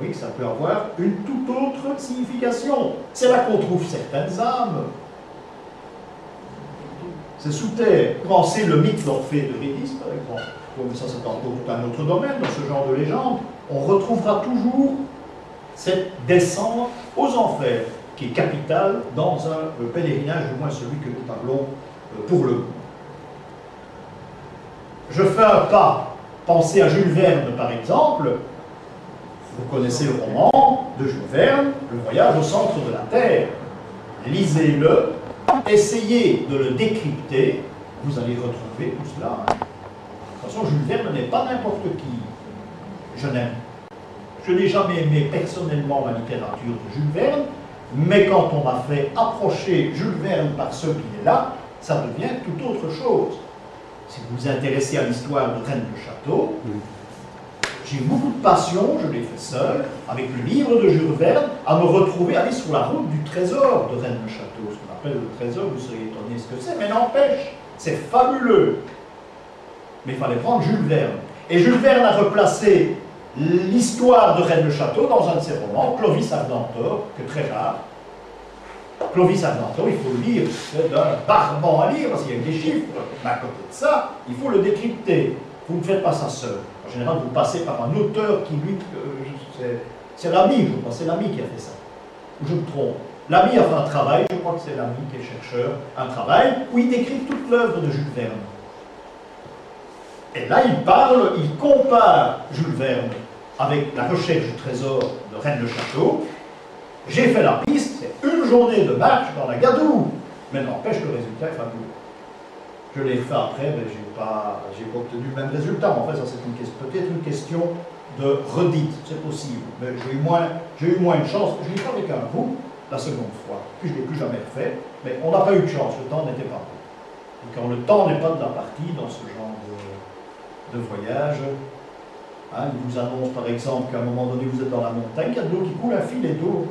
Oui, ça peut avoir une toute autre signification. C'est là qu'on trouve certaines âmes. C'est sous terre. Pensez le mythe d'Orphée de Eurydice, par exemple. Comme ça, c'est encore tout un autre domaine dans ce genre de légende. On retrouvera toujours cette descente aux enfers, qui est capitale dans un pèlerinage, du moins celui que nous parlons pour le coup. Je fais un pas. Pensez à Jules Verne, par exemple. Vous connaissez le roman de Jules Verne, Le voyage au centre de la Terre. Lisez-le, essayez de le décrypter, vous allez retrouver tout cela. De toute façon, Jules Verne n'est pas n'importe qui. Je n'ai jamais aimé personnellement la littérature de Jules Verne, mais quand on m'a fait approcher Jules Verne par ce qui est là, ça devient tout autre chose. Si vous vous intéressez à l'histoire de Rennes le Château, j'ai eu beaucoup de passion, je l'ai fait seul, avec le livre de Jules Verne, à me retrouver, aller sur la route du trésor de Rennes le Château. Ce qu'on appelle le trésor, vous seriez étonné ce que c'est, mais n'empêche, c'est fabuleux. Mais il fallait prendre Jules Verne. Et Jules Verne a replacé l'histoire de Rennes le Château dans un de ses romans, Clovis Argentor, que très rare. Clovis Argentor, il faut le lire, c'est d'un barbant à lire, parce qu'il y a des chiffres, mais à côté de ça, il faut le décrypter. Vous ne faites pas ça seul. En général, vous passez par un auteur qui, lui, c'est l'ami, je crois, c'est l'ami qui a fait ça. Ou je me trompe. L'ami a fait un travail, je crois que c'est l'ami qui est chercheur, un travail où il décrit toute l'œuvre de Jules Verne. Et là, il compare Jules Verne avec la recherche du trésor de Rennes le Château. J'ai fait la piste, c'est une journée de marche dans la gadoue. Mais n'empêche, le résultat est fabuleux. Je l'ai fait après, mais je n'ai pas obtenu le même résultat. En fait, ça c'est peut-être une question de redite, c'est possible. Mais j'ai eu moins de chance. Je l'ai fait avec un bout la seconde fois. Puis je ne l'ai plus jamais refait. Mais on n'a pas eu de chance, le temps n'était pas bon. Et quand le temps n'est pas de la partie dans ce genre de voyage, hein, il vous annonce par exemple qu'à un moment donné vous êtes dans la montagne, il y a de l'eau qui coule, un filet d'eau.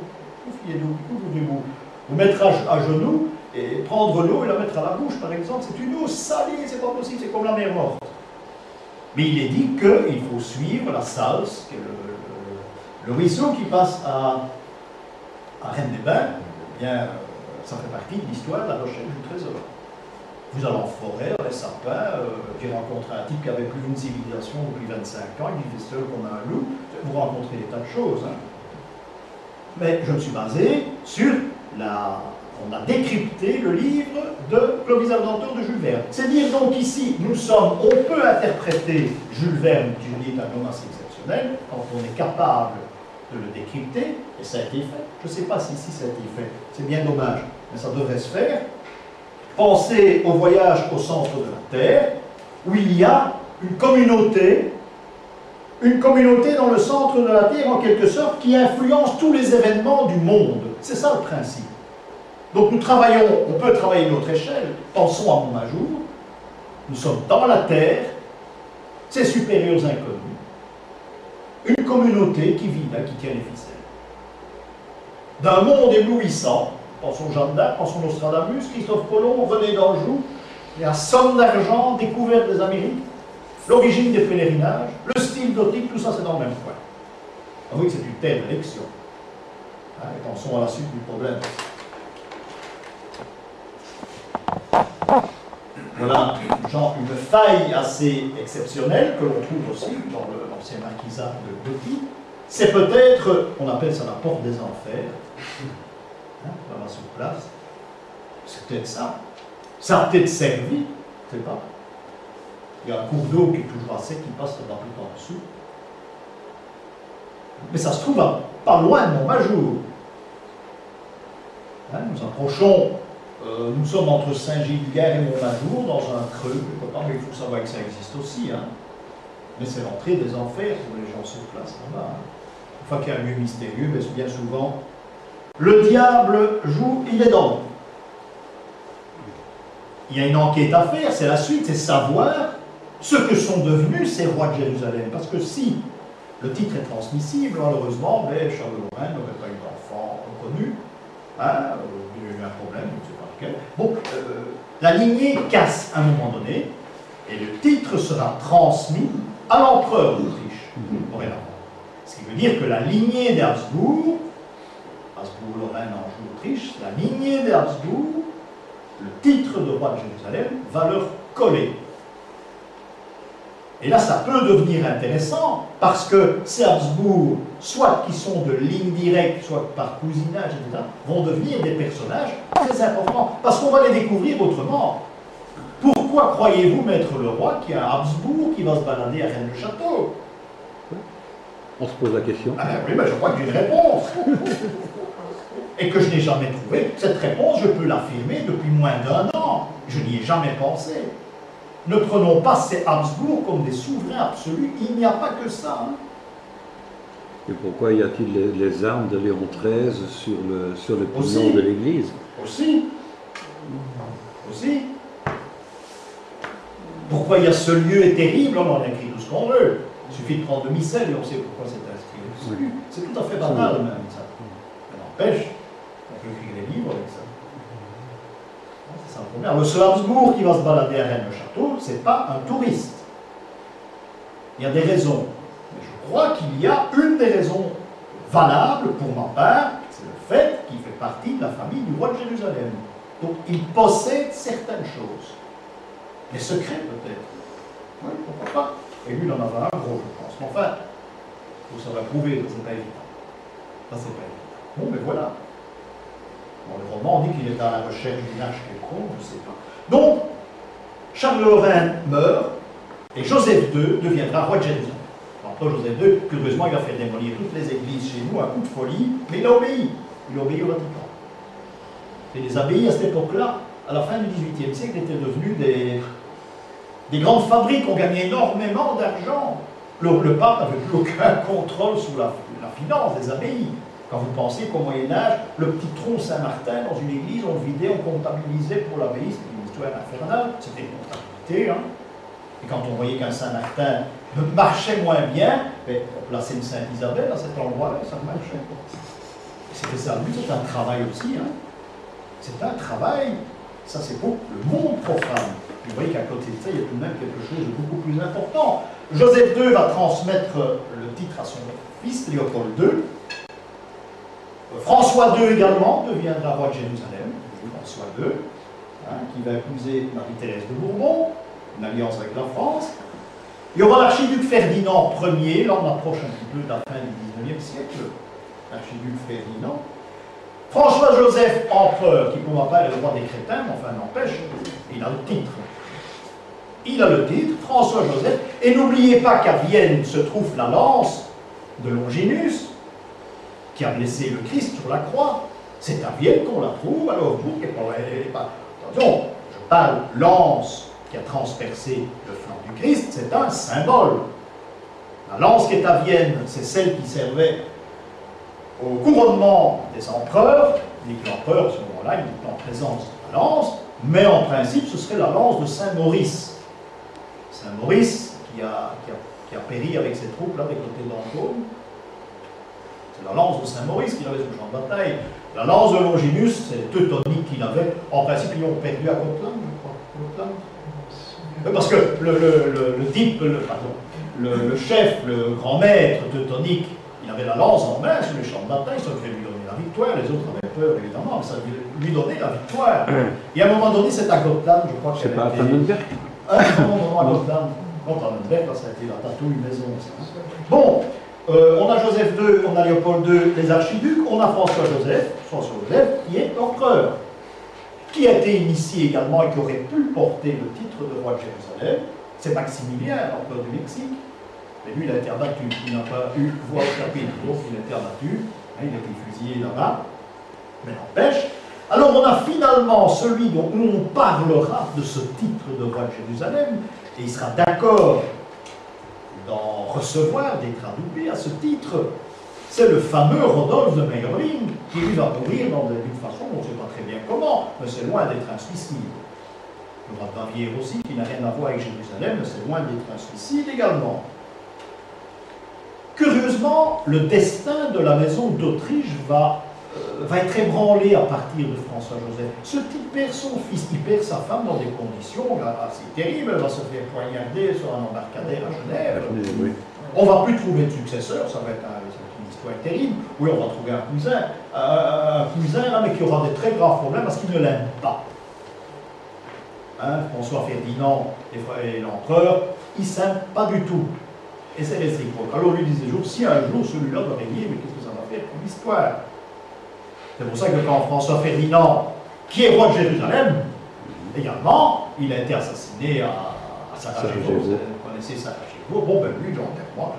Un filet d'eau qui coule, vous devez vous mettre à genoux et prendre l'eau et la mettre à la bouche, par exemple. C'est une eau salée, c'est pas possible, c'est comme la mer morte. Mais il est dit qu'il faut suivre la Salse, qui est le ruisseau qui passe à Rennes-des-Bains. Eh bien, ça fait partie de l'histoire de la recherche du trésor. Vous allez en forêt, dans les sapins, j'ai rencontré un type qui avait plus d'une civilisation depuis 25 ans, il vivait seul comme un loup, vous rencontrez des tas de choses. Hein. Mais je me suis basé sur on a décrypté le livre de Clovis Argentor de Jules Verne. C'est dire donc ici, on peut interpréter Jules Verne, qui est un homme assez exceptionnel, quand on est capable de le décrypter, et ça a été fait. Je ne sais pas si ici ça a été fait, c'est bien dommage, mais ça devrait se faire. Pensez au voyage au centre de la Terre, où il y a une communauté dans le centre de la Terre, en quelque sorte, qui influence tous les événements du monde. C'est ça le principe. Donc on peut travailler à notre échelle. Pensons à mon ajour. Nous sommes dans la Terre, ses supérieurs inconnus, une communauté qui vit là, qui tient les ficelles. D'un monde éblouissant, pensons Jeanne d'Arc, pensons Nostradamus, Christophe Colomb, René d'Anjou, la somme d'argent, découverte des Amériques, l'origine des pèlerinages, le style gothique, tout ça c'est dans le même coin. Ah oui, c'est une terre d'élection. Hein, et pensons à la suite du problème. Voilà une faille assez exceptionnelle que l'on trouve aussi dans l'ancien marquisat de Gothi. C'est peut-être, on appelle ça la porte des enfers, hein, voilà sur place. C'est peut-être ça. Ça a peut-être servi, je ne sais pas. Il y a un cours d'eau qui est toujours assez, qui passe là-bas tout en dessous. Mais ça se trouve pas loin de Montmajour. Hein, nous approchons, nous sommes entre Saint-Gilles-Guerre et Montmajour, dans un creux, quelque part, mais il faut savoir que ça existe aussi. Hein. Mais c'est l'entrée des enfers où les gens se placent là-bas. Hein. Une fois qu'il y a un lieu mystérieux, mais bien souvent, le diable joue, il est dans l'ombre. Il y a une enquête à faire, c'est la suite, c'est savoir ce que sont devenus ces rois de Jérusalem. Parce que si le titre est transmissible, malheureusement, mais Charles Lorrain n'aurait pas eu d'enfant reconnu. Hein, il y a eu un problème, je ne sais pas lequel. Bon, la lignée casse à un moment donné, et le titre sera transmis à l'empereur d'Autriche, dorénavant. Ce qui veut dire que la lignée d'Habsbourg, Habsbourg, Lorraine, Anjou, Autriche, la lignée d'Habsbourg, le titre de roi de Jérusalem, va leur coller. Et là, ça peut devenir intéressant, parce que ces Habsbourg, soit qui sont de ligne directe, soit par cousinage, etc., vont devenir des personnages très importants, parce qu'on va les découvrir autrement. Pourquoi croyez-vous, maître le roi, qu'il y a un Habsbourg qui va se balader à Rennes-le-Château? On se pose la question. Ah ben oui, ben je crois que j'ai une réponse. Et que je n'ai jamais trouvée. Cette réponse, je peux l'affirmer depuis moins d'1 an. Je n'y ai jamais pensé. Ne prenons pas ces Habsbourg comme des souverains absolus. Il n'y a pas que ça. Hein. Et pourquoi y a-t-il les armes de Léon XIII sur le pignon de l'Église? Aussi. Pourquoi il y a ce lieu terrible? On en écrit tout ce qu'on veut. Il suffit de prendre le missel et on sait pourquoi c'est inscrit dessus. C'est tout à fait banal même ça. Ça n'empêche, on peut écrire des livres avec ça. C'est ça le problème. Le seul Habsbourg qui va se balader à Rennes-le-Château, ce n'est pas un touriste. Il y a des raisons. Mais je crois qu'il y a une des raisons valables pour ma part, c'est le fait qu'il fait partie de la famille du roi de Jérusalem. Donc il possède certaines choses. Des secrets peut-être. Oui, pourquoi pas. Et lui, il en avait un gros, je pense. Mais enfin, il faut savoir prouver, c'est pas évident. Ça, c'est pas évident. Bon, mais voilà. Dans le roman, on dit qu'il est à la recherche d'une arche quelconque, je ne sais pas. Donc, Charles Lorrain meurt, et Joseph II deviendra roi de Jérusalem. L'empereur Joseph II, curieusement, il a fait démolir toutes les églises chez nous à coup de folie, mais il a obéi. Il a obéi au Vatican. Et les abbayes, à cette époque-là, à la fin du XVIIIe siècle, étaient devenues des grandes fabriques. On gagnait énormément d'argent. Le pape n'avait plus aucun contrôle sur la finance des abbayes. Quand vous pensez qu'au Moyen-Âge, le petit tronc Saint-Martin dans une église, on le vidait, on comptabilisait pour l'abbaye, c'était une histoire infernale, c'était une comptabilité. Hein. Et quand on voyait qu'un Saint-Martin marchait moins bien, on plaçait une Sainte-Isabelle à cet endroit-là, ça marchait. C'était ça, lui, c'est un travail aussi. Hein. C'est un travail, ça c'est pour le monde profane. Vous voyez qu'à côté de ça, il y a tout de même quelque chose de beaucoup plus important. Joseph II va transmettre le titre à son fils, Léopold II. François II également deviendra roi de Jérusalem, François II, hein, qui va épouser Marie-Thérèse de Bourbon, une alliance avec la France. Il y aura l'archiduc Ferdinand Ier, là on approche un petit peu de la fin du XIXe siècle, l'archiduc Ferdinand. François-Joseph, empereur, qui pour ma part est le roi des chrétiens, mais enfin n'empêche, il a le titre. Il a le titre, François-Joseph, et n'oubliez pas qu'à Vienne se trouve la lance de Longinus, qui a blessé le Christ sur la croix. C'est à Vienne qu'on la trouve, alors vous, elle n'est pas... Attention, je parle lance qui a transpercé le flanc du Christ, c'est un symbole. La lance qui est à Vienne, c'est celle qui servait au couronnement des empereurs. Il dit que l'empereur, à ce moment-là, il est en présence de la lance, mais en principe, ce serait la lance de Saint-Maurice. Saint-Maurice qui a péri avec ses troupes là, des côtés d'Ancône. C'est la lance de Saint-Maurice qu'il avait sur le champ de bataille. La lance de Longinus, c'est les Teutoniques qu'il avait. En principe, ils l'ont perdu à Gotland, je crois. Gotland. Parce que le chef, le grand maître teutonique, il avait la lance en main sur les champs de bataille, ça devait lui donner la victoire. Les autres avaient peur, évidemment, mais ça devait lui donner la victoire. Et à un moment donné, c'est à Gotland, je crois que c'est pas à Tannenberg. Non, à Gotland. Non, Tannenberg, ça a été la tatouille maison. Bon. On a Joseph II, on a Léopold II, les archiducs, on a François-Joseph, qui est empereur. qui a été initié également et qui aurait pu porter le titre de roi de Jérusalem, c'est Maximilien, l'empereur du Mexique. Mais lui, il a été abattu, il n'a pas eu voix au chapitre, donc il a été abattu, il a été fusillé là-bas. Mais n'empêche, alors on a finalement celui dont on parlera de ce titre de roi de Jérusalem, et il sera d'accord d'en recevoir, d'être adoubé à ce titre. C'est le fameux Rodolphe de Meyerling, qui lui va mourir d'une façon, on ne sait pas très bien comment, mais c'est loin d'être un suicide. Le roi de Bavière aussi, qui n'a rien à voir avec Jérusalem, mais c'est loin d'être un suicide également. Curieusement, le destin de la maison d'Autriche va être ébranlé à partir de François-Joseph. Ce type perd son fils, il perd sa femme dans des conditions assez terribles, elle va se faire poignarder sur un embarcadère à Genève. Oui. On ne va plus trouver de successeur, ça va être une histoire terrible. Oui, on va trouver un cousin là, mais qui aura des très graves problèmes parce qu'il ne l'aime pas. François Ferdinand et l'empereur, ils ne s'aiment pas du tout. Et c'est réciproque. Alors lui disait, si un jour celui-là doit régner, mais qu'est-ce que ça va faire pour l'histoire? C'est pour ça que quand François Ferdinand, qui est roi de Jérusalem, également, il a été assassiné à Sarajevo. Vous connaissez Sarajevo. Bon, ben lui, l'enterrement,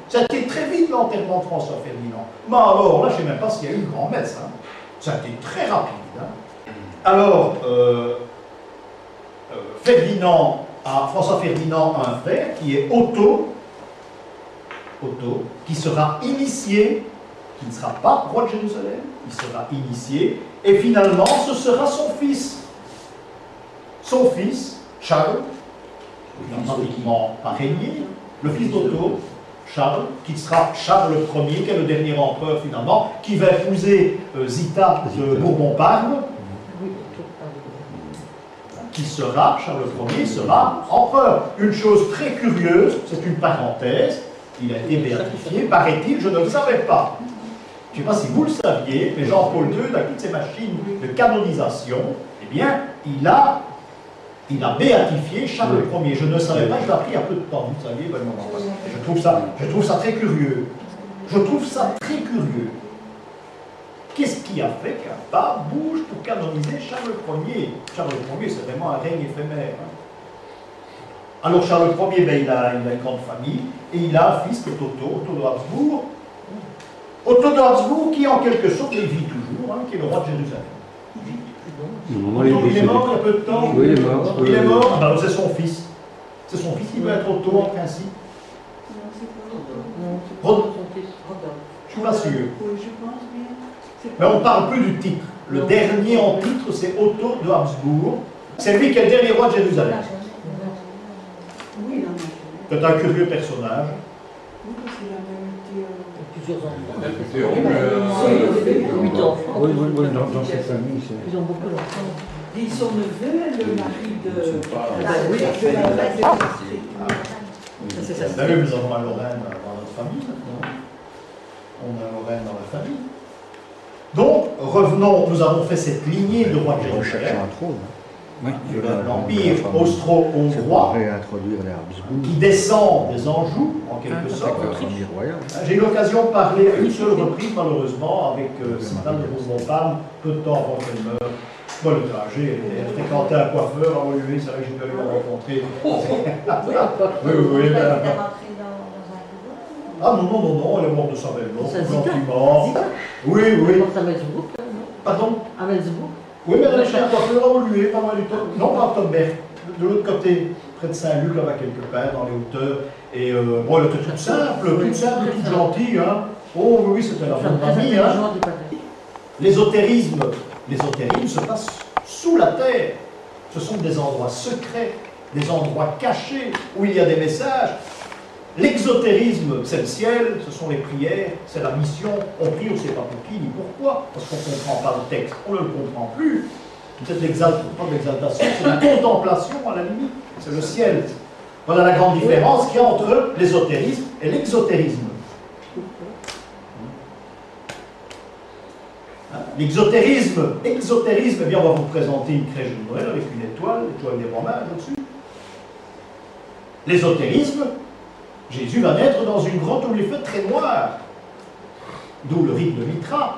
ça a été très vite l'enterrement de François Ferdinand. Mais alors, là, je ne sais même pas s'il y a eu une grand-messe. Ça a été très rapide. Alors, François Ferdinand a un frère qui est Otto, qui sera initié, qui ne sera pas roi de Jérusalem, il sera initié, et finalement ce sera son fils. Son fils, Charles, qui n'a pratiquement pas régné, le fils d'Otto, Charles, qui sera Charles Ier, qui est le dernier empereur finalement, qui va épouser Zita de Bourbon-Parme, qui sera, Charles Ier, sera empereur. Une chose très curieuse, c'est une parenthèse, il a été béatifié, paraît-il, je ne le savais pas. Je ne sais pas si vous le saviez, mais Jean-Paul II, avec toutes ces machines de canonisation, eh bien, il a béatifié Charles Ier. Je ne savais pas, je l'ai appris il y a peu de temps, vous saviez, je trouve ça très curieux. Je trouve ça très curieux. Qu'est-ce qui a fait qu'un pape bouge pour canoniser Charles Ier? Charles Ier, c'est vraiment un règne éphémère. Alors Charles Ier, ben, il a une grande famille, et il a un fils qui est Otto de Habsbourg. Otto de Habsbourg qui, en quelque sorte, il vit toujours, qui est le roi de Jérusalem. Il est mort il y a peu de temps. Oui, il est mort. Il est mort, ben, c'est son fils. C'est son fils qui veut être Otto en principe. Rodolphe. Je suis pas sûr. Oui, je pense bien. Mais on ne parle plus du titre. Le dernier en titre, c'est Otto de Habsbourg. C'est lui qui est le dernier roi de Jérusalem. Oui, C'est un curieux personnage. oui, parce qu'il a même été... Plusieurs enfants. Elle était 8 enfants. Oui, dans cette famille, c'est... Ils ont beaucoup d'enfants. Dit son neveu, le mari de... Vous savez, nous avons un Lorraine dans notre famille maintenant. On a un Lorraine dans la famille. Donc, revenons, nous avons fait cette lignée de rois de On cherche Jérusalem. un trône. Oui, L'empire austro-hongrois c'est réintroduire les Habsbourg. qui descend des Anjou, en quelque sorte. La famille royale. J'ai eu l'occasion de parler à une seule reprise, malheureusement, avec Sylvain de Bourbon-Parme, peu de temps avant qu'elle meure. Bon, le trajet, elle fréquentait un coiffeur à Olivier, c'est vrai que j'ai pu aller la rencontrer. Oui, Ah non, elle est morte de sa belle mort, Ça, Zita. gentiment. Zita. Oui. À Metzbourg, Pardon? à Metzbourg. Oui, mais elle a chez un coiffeur à Olivier, pas loin du temps. Non, pas à Tomberg, de l'autre côté, près de Saint-Luc, là-bas quelque part, dans les hauteurs. Et bon, elle était toute simple, toute gentille. Hein. Oh oui, c'était la bonne famille. Hein. L'ésotérisme se passe sous la terre. Ce sont des endroits secrets, des endroits cachés, où il y a des messages. L'exotérisme, c'est le ciel, ce sont les prières, c'est la mission. On prie, on ne sait pas pour qui ni pourquoi, parce qu'on ne comprend pas le texte, on ne le comprend plus. C'est pas de l'exaltation, c'est la contemplation à la limite, c'est le ciel. Voilà la grande différence qu'il y a entre l'ésotérisme et l'exotérisme. L'exotérisme, eh bien on va vous présenter une crèche de Noël avec une étoile des Romains au-dessus. L'ésotérisme, Jésus va naître dans une grotte où les feux très noirs, d'où le rite de Mitra.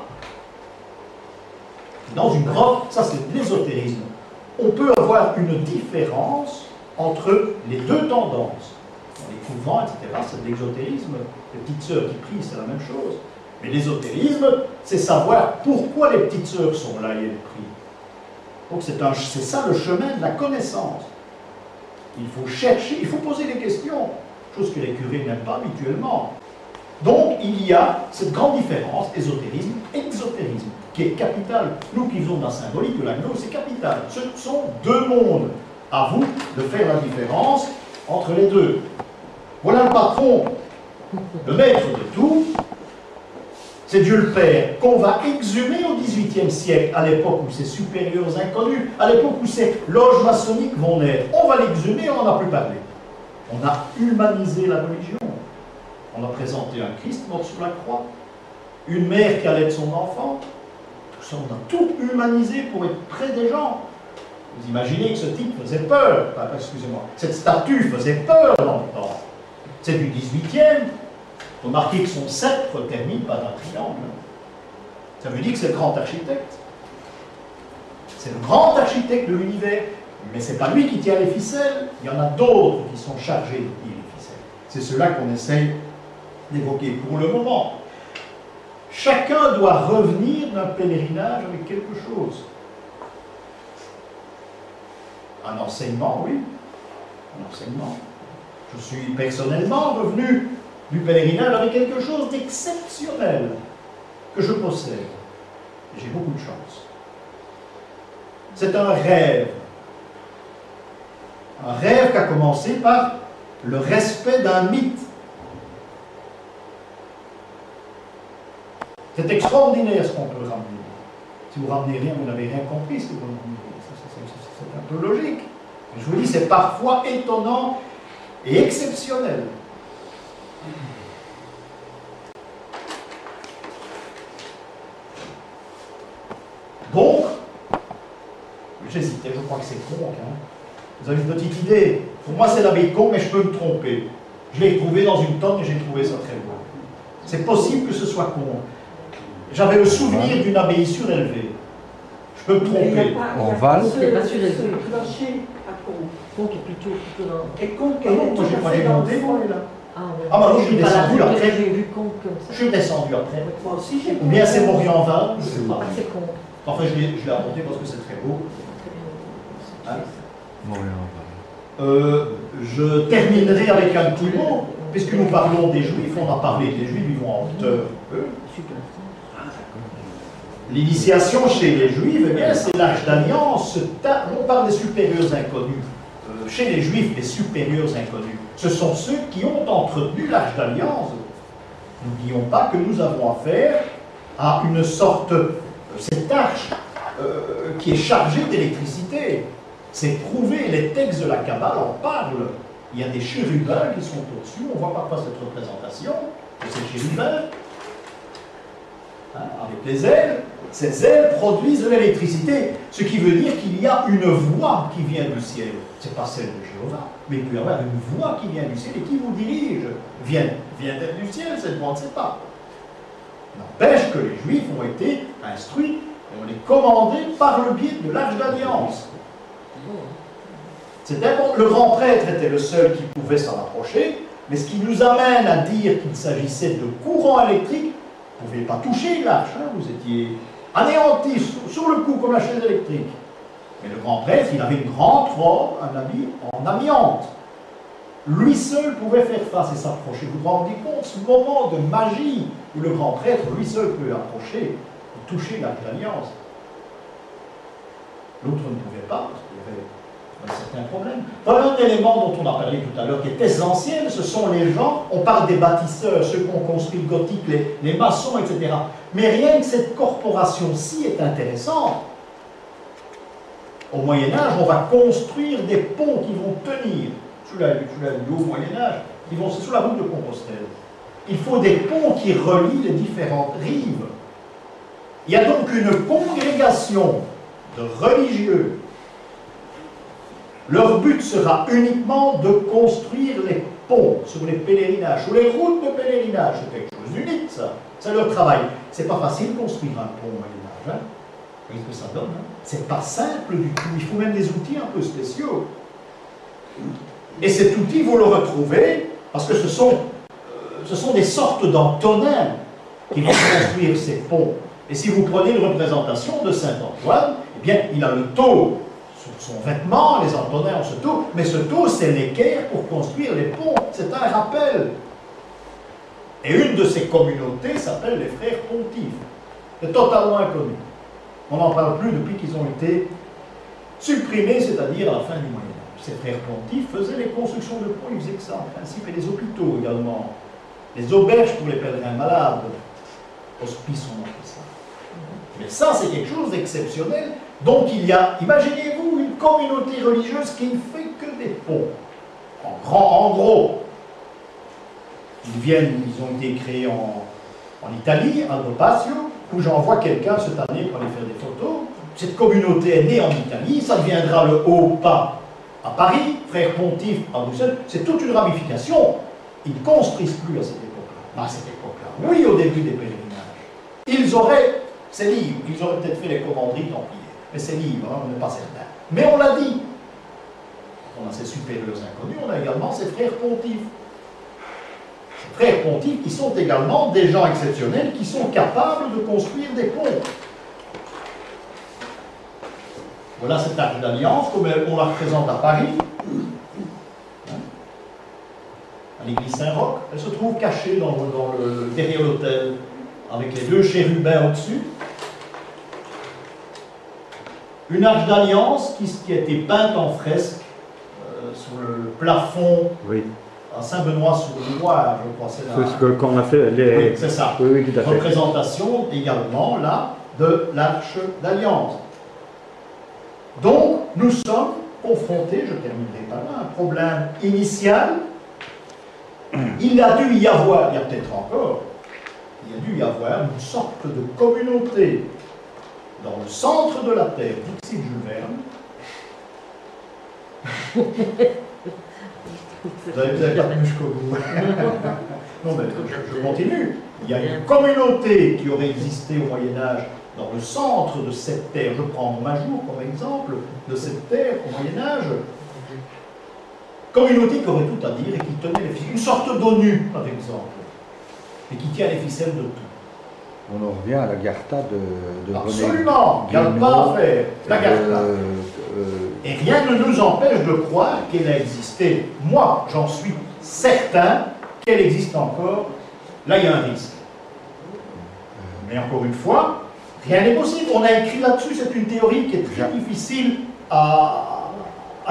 Dans une grotte, ça c'est de l'ésotérisme. On peut avoir une différence entre les deux tendances. Dans les couvents, etc., c'est de l'exotérisme. Les petites sœurs qui prient, c'est la même chose. Mais l'ésotérisme, c'est savoir pourquoi les petites sœurs sont là et elles prient. Donc c'est ça le chemin de la connaissance. Il faut chercher, il faut poser des questions, chose que les curés n'aiment pas habituellement. Donc il y a cette grande différence, ésotérisme, exotérisme, qui est capitale. Nous qui faisons de la symbolique, de la gnose, c'est capital. Ce sont deux mondes. À vous de faire la différence entre les deux. Voilà le patron, le maître de tout. C'est Dieu le Père, qu'on va exhumer au XVIIIe siècle, à l'époque où ces supérieurs inconnus, à l'époque où ces loges maçonniques vont naître. On va l'exhumer, on n'en a plus parlé. On a humanisé la religion. On a présenté un Christ mort sur la croix, une mère qui allait de son enfant. Tout ça, on a tout humanisé pour être près des gens. Vous imaginez que ce type faisait peur, enfin, excusez-moi, cette statue faisait peur dans le temps. C'est du 18e. Remarquez que son sceptre ne termine pas d'un triangle. Ça veut dire que c'est le grand architecte. C'est le grand architecte de l'univers. Mais ce n'est pas lui qui tient les ficelles. Il y en a d'autres qui sont chargés de tirer les ficelles. C'est cela qu'on essaye d'évoquer pour le moment. Chacun doit revenir d'un pèlerinage avec quelque chose. Un enseignement, oui. Un enseignement. Je suis personnellement revenu du pèlerinage avec quelque chose d'exceptionnel que je possède. J'ai beaucoup de chance. C'est un rêve. Un rêve qui a commencé par le respect d'un mythe. C'est extraordinaire ce qu'on peut ramener. Si vous ramenez rien, vous n'avez rien compris ce que vous ramenez. C'est un peu logique. Je vous dis, c'est parfois étonnant et exceptionnel. Donc, j'hésitais, je crois que c'est con. Hein. Vous avez une petite idée. Pour moi, c'est l'abbé con, mais je peux me tromper. Je l'ai trouvé dans une tonne et j'ai trouvé ça très beau. C'est possible que ce soit con. J'avais le souvenir d'une abbaye surélevée. Je peux me tromper. On va. C'est pas surélevé. Ce clocher à Combe. Combe qui est plutôt dans... Et Combe qui Ah non, est moi tout à j'ai fait dans monté, le moi, fond. là. Ah, ouais. Ah, bah non, je suis J'ai pas la descendu vue, après. mais J'ai vu Combe comme ça. Je suis descendu après. Moi aussi, j'ai Ou bien c'est Morian-Val, je ne sais Ah, pas. c'est Combe. Enfin, je l'ai apporté parce que c'est très beau. Hein? Je terminerai avec un petit mot, puisque nous parlons des Juifs, on a parlé des Juifs vivant en hauteur. L'initiation chez les Juifs, eh bien, c'est l'Arche d'Alliance. On parle des supérieurs inconnus. Chez les Juifs, les supérieurs inconnus, ce sont ceux qui ont entretenu l'Arche d'Alliance. N'oublions pas que nous avons affaire à une sorte, cette arche qui est chargée d'électricité. C'est prouvé, les textes de la Kabbale en parlent. Il y a des chérubins qui sont au-dessus, on voit parfois cette représentation de ces chérubins, hein, avec les ailes. Ces ailes produisent de l'électricité, ce qui veut dire qu'il y a une voix qui vient du ciel. Ce n'est pas celle de Jéhovah, mais il peut y avoir une voix qui vient du ciel et qui vous dirige. Vient-elle du ciel, cette voix, on ne sait pas. N'empêche que les Juifs ont été instruits et on est commandés par le biais de l'Arche d'Alliance. Le grand prêtre était le seul qui pouvait s'en approcher, mais ce qui nous amène à dire qu'il s'agissait de courant électrique, vous ne pouviez pas toucher l'arche, hein, vous étiez anéanti sur le coup comme la chaise électrique. Mais le grand prêtre, il avait une grande robe, un habit en amiante. Lui seul pouvait faire face et s'approcher. Vous vous rendez compte, ce moment de magie où le grand prêtre, lui seul, peut approcher et toucher l'arche d'alliance. L'autre ne pouvait pas, parce qu'il y avait certains problèmes. Voilà un élément dont on a parlé tout à l'heure, qui est essentiel, ce sont les gens, on parle des bâtisseurs, ceux qui ont construit le gothique, les maçons, etc. Mais rien que cette corporation-ci est intéressante. Au Moyen-Âge, on va construire des ponts qui vont tenir, sous la au Moyen-Âge, qui vont sous la route de Compostelle. Il faut des ponts qui relient les différentes rives. Il y a donc une congrégation de religieux. Leur but sera uniquement de construire les ponts sur les pèlerinages, sur les routes de pèlerinage. C'est quelque chose d'unique, ça. C'est leur travail. C'est pas facile de construire un pont au Moyen-Âge. Hein? Vous voyez ce que ça donne, hein? C'est pas simple du tout. Il faut même des outils un peu spéciaux. Et cet outil, vous le retrouvez parce que ce sont des sortes d'antonins qui vont construire ces ponts. Et si vous prenez une représentation de Saint Antoine, eh bien, il a le tau sur son vêtement, les antonins ont ce tau, mais ce tau, c'est l'équerre pour construire les ponts. C'est un rappel. Et une de ces communautés s'appelle les frères pontifes. C'est totalement inconnu. On n'en parle plus depuis qu'ils ont été supprimés, c'est-à-dire à la fin du Moyen-Âge. Ces frères pontifes faisaient les constructions de ponts, ils faisaient que ça en principe, et les hôpitaux également. Les auberges pour les pèlerins malades. Hospice, on appelle ça. Mais ça, c'est quelque chose d'exceptionnel. Donc il y a, imaginez-vous, une communauté religieuse qui ne fait que des ponts. En gros. Ils ont été créés en Italie, à Bopasio, où j'envoie quelqu'un cette année pour aller faire des photos. Cette communauté est née en Italie, ça deviendra le Haut Pas à Paris, Frères Pontifes à Bruxelles. C'est toute une ramification. Ils ne construisent plus à cette époque-là. À cette époque-là. Oui, au début des pèlerinages. Ils auraient, c'est libre, ils auraient peut-être fait les commanderies templières. Mais c'est libre, hein, on n'est pas certain. Mais on l'a dit. On a ces supérieurs inconnus, on a également ces frères pontifes. Ces frères pontifes qui sont également des gens exceptionnels qui sont capables de construire des ponts. Voilà cette arche d'alliance, comme on la représente à Paris, à l'église Saint-Roch. Elle se trouve cachée derrière l'autel, avec les deux chérubins au-dessus. Une arche d'alliance qui a été peinte en fresque sur le plafond à Saint-Benoît-sur-Loire, je crois. C'est ce qu'on a fait. Oui, c'est ça. Oui, tout à fait. Représentation également, là, de l'arche d'alliance. Donc, nous sommes confrontés, je terminerai par là, à un problème initial. Il a dû y avoir, il y a peut-être encore, il a dû y avoir une sorte de communauté dans le centre de la Terre, dixit Jules Verne. Vous avez pas tenu jusqu'au bout. Non, mais je continue. Il y a une communauté qui aurait existé au Moyen-Âge dans le centre de cette terre. Je prends Majour comme exemple de cette terre au Moyen-Âge. Communauté qui aurait tout à dire et qui tenait les ficelles. Une sorte d'ONU, par exemple, et qui tient les ficelles de tout. On en revient à la Garta de René. Absolument, il n'y a pas à faire. La Garta. Et rien ne nous empêche de croire qu'elle a existé. Moi, j'en suis certain qu'elle existe encore. Là, il y a un risque. Mais encore une fois, rien n'est possible. On a écrit là-dessus, c'est une théorie qui est très difficile à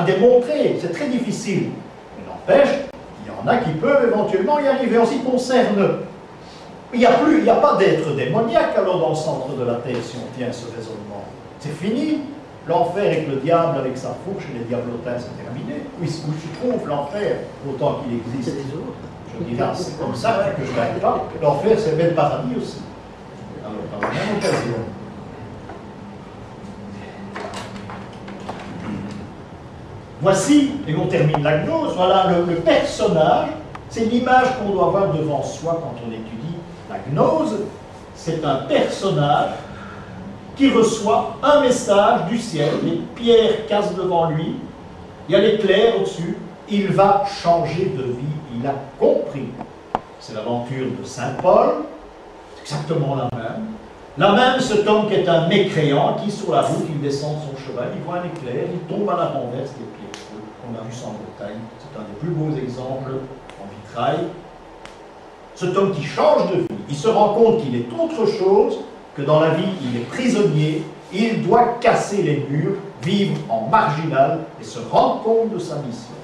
démontrer. C'est très difficile. Mais n'empêche, il y en a qui peuvent éventuellement y arriver. En ce qui concerne... Il n'y a pas d'être démoniaque alors dans le centre de la Terre si on tient ce raisonnement. C'est fini. L'enfer avec le diable, avec sa fourche et les diablotins, c'est terminé. Où se trouve l'enfer, autant qu'il existe? Je dirais, c'est comme ça que je ne gagne pas. L'enfer, c'est le paradis aussi. Alors, dans la même occasion. Voici, et on termine la gnose, voilà le personnage, c'est l'image qu'on doit avoir devant soi quand on étudie la gnose. C'est un personnage qui reçoit un message du ciel, les pierres cassent devant lui, il y a l'éclair au-dessus, il va changer de vie, il a compris. C'est l'aventure de Saint Paul, c'est exactement la même. La même, cet homme qui est un mécréant, qui sur la route, il descend de son cheval, il voit un éclair, il tombe à la renverse des pierres. On a vu ça en Bretagne, c'est un des plus beaux exemples en vitrail. Cet homme qui change de vie, il se rend compte qu'il est autre chose, que dans la vie, il est prisonnier, il doit casser les murs, vivre en marginal et se rendre compte de sa mission.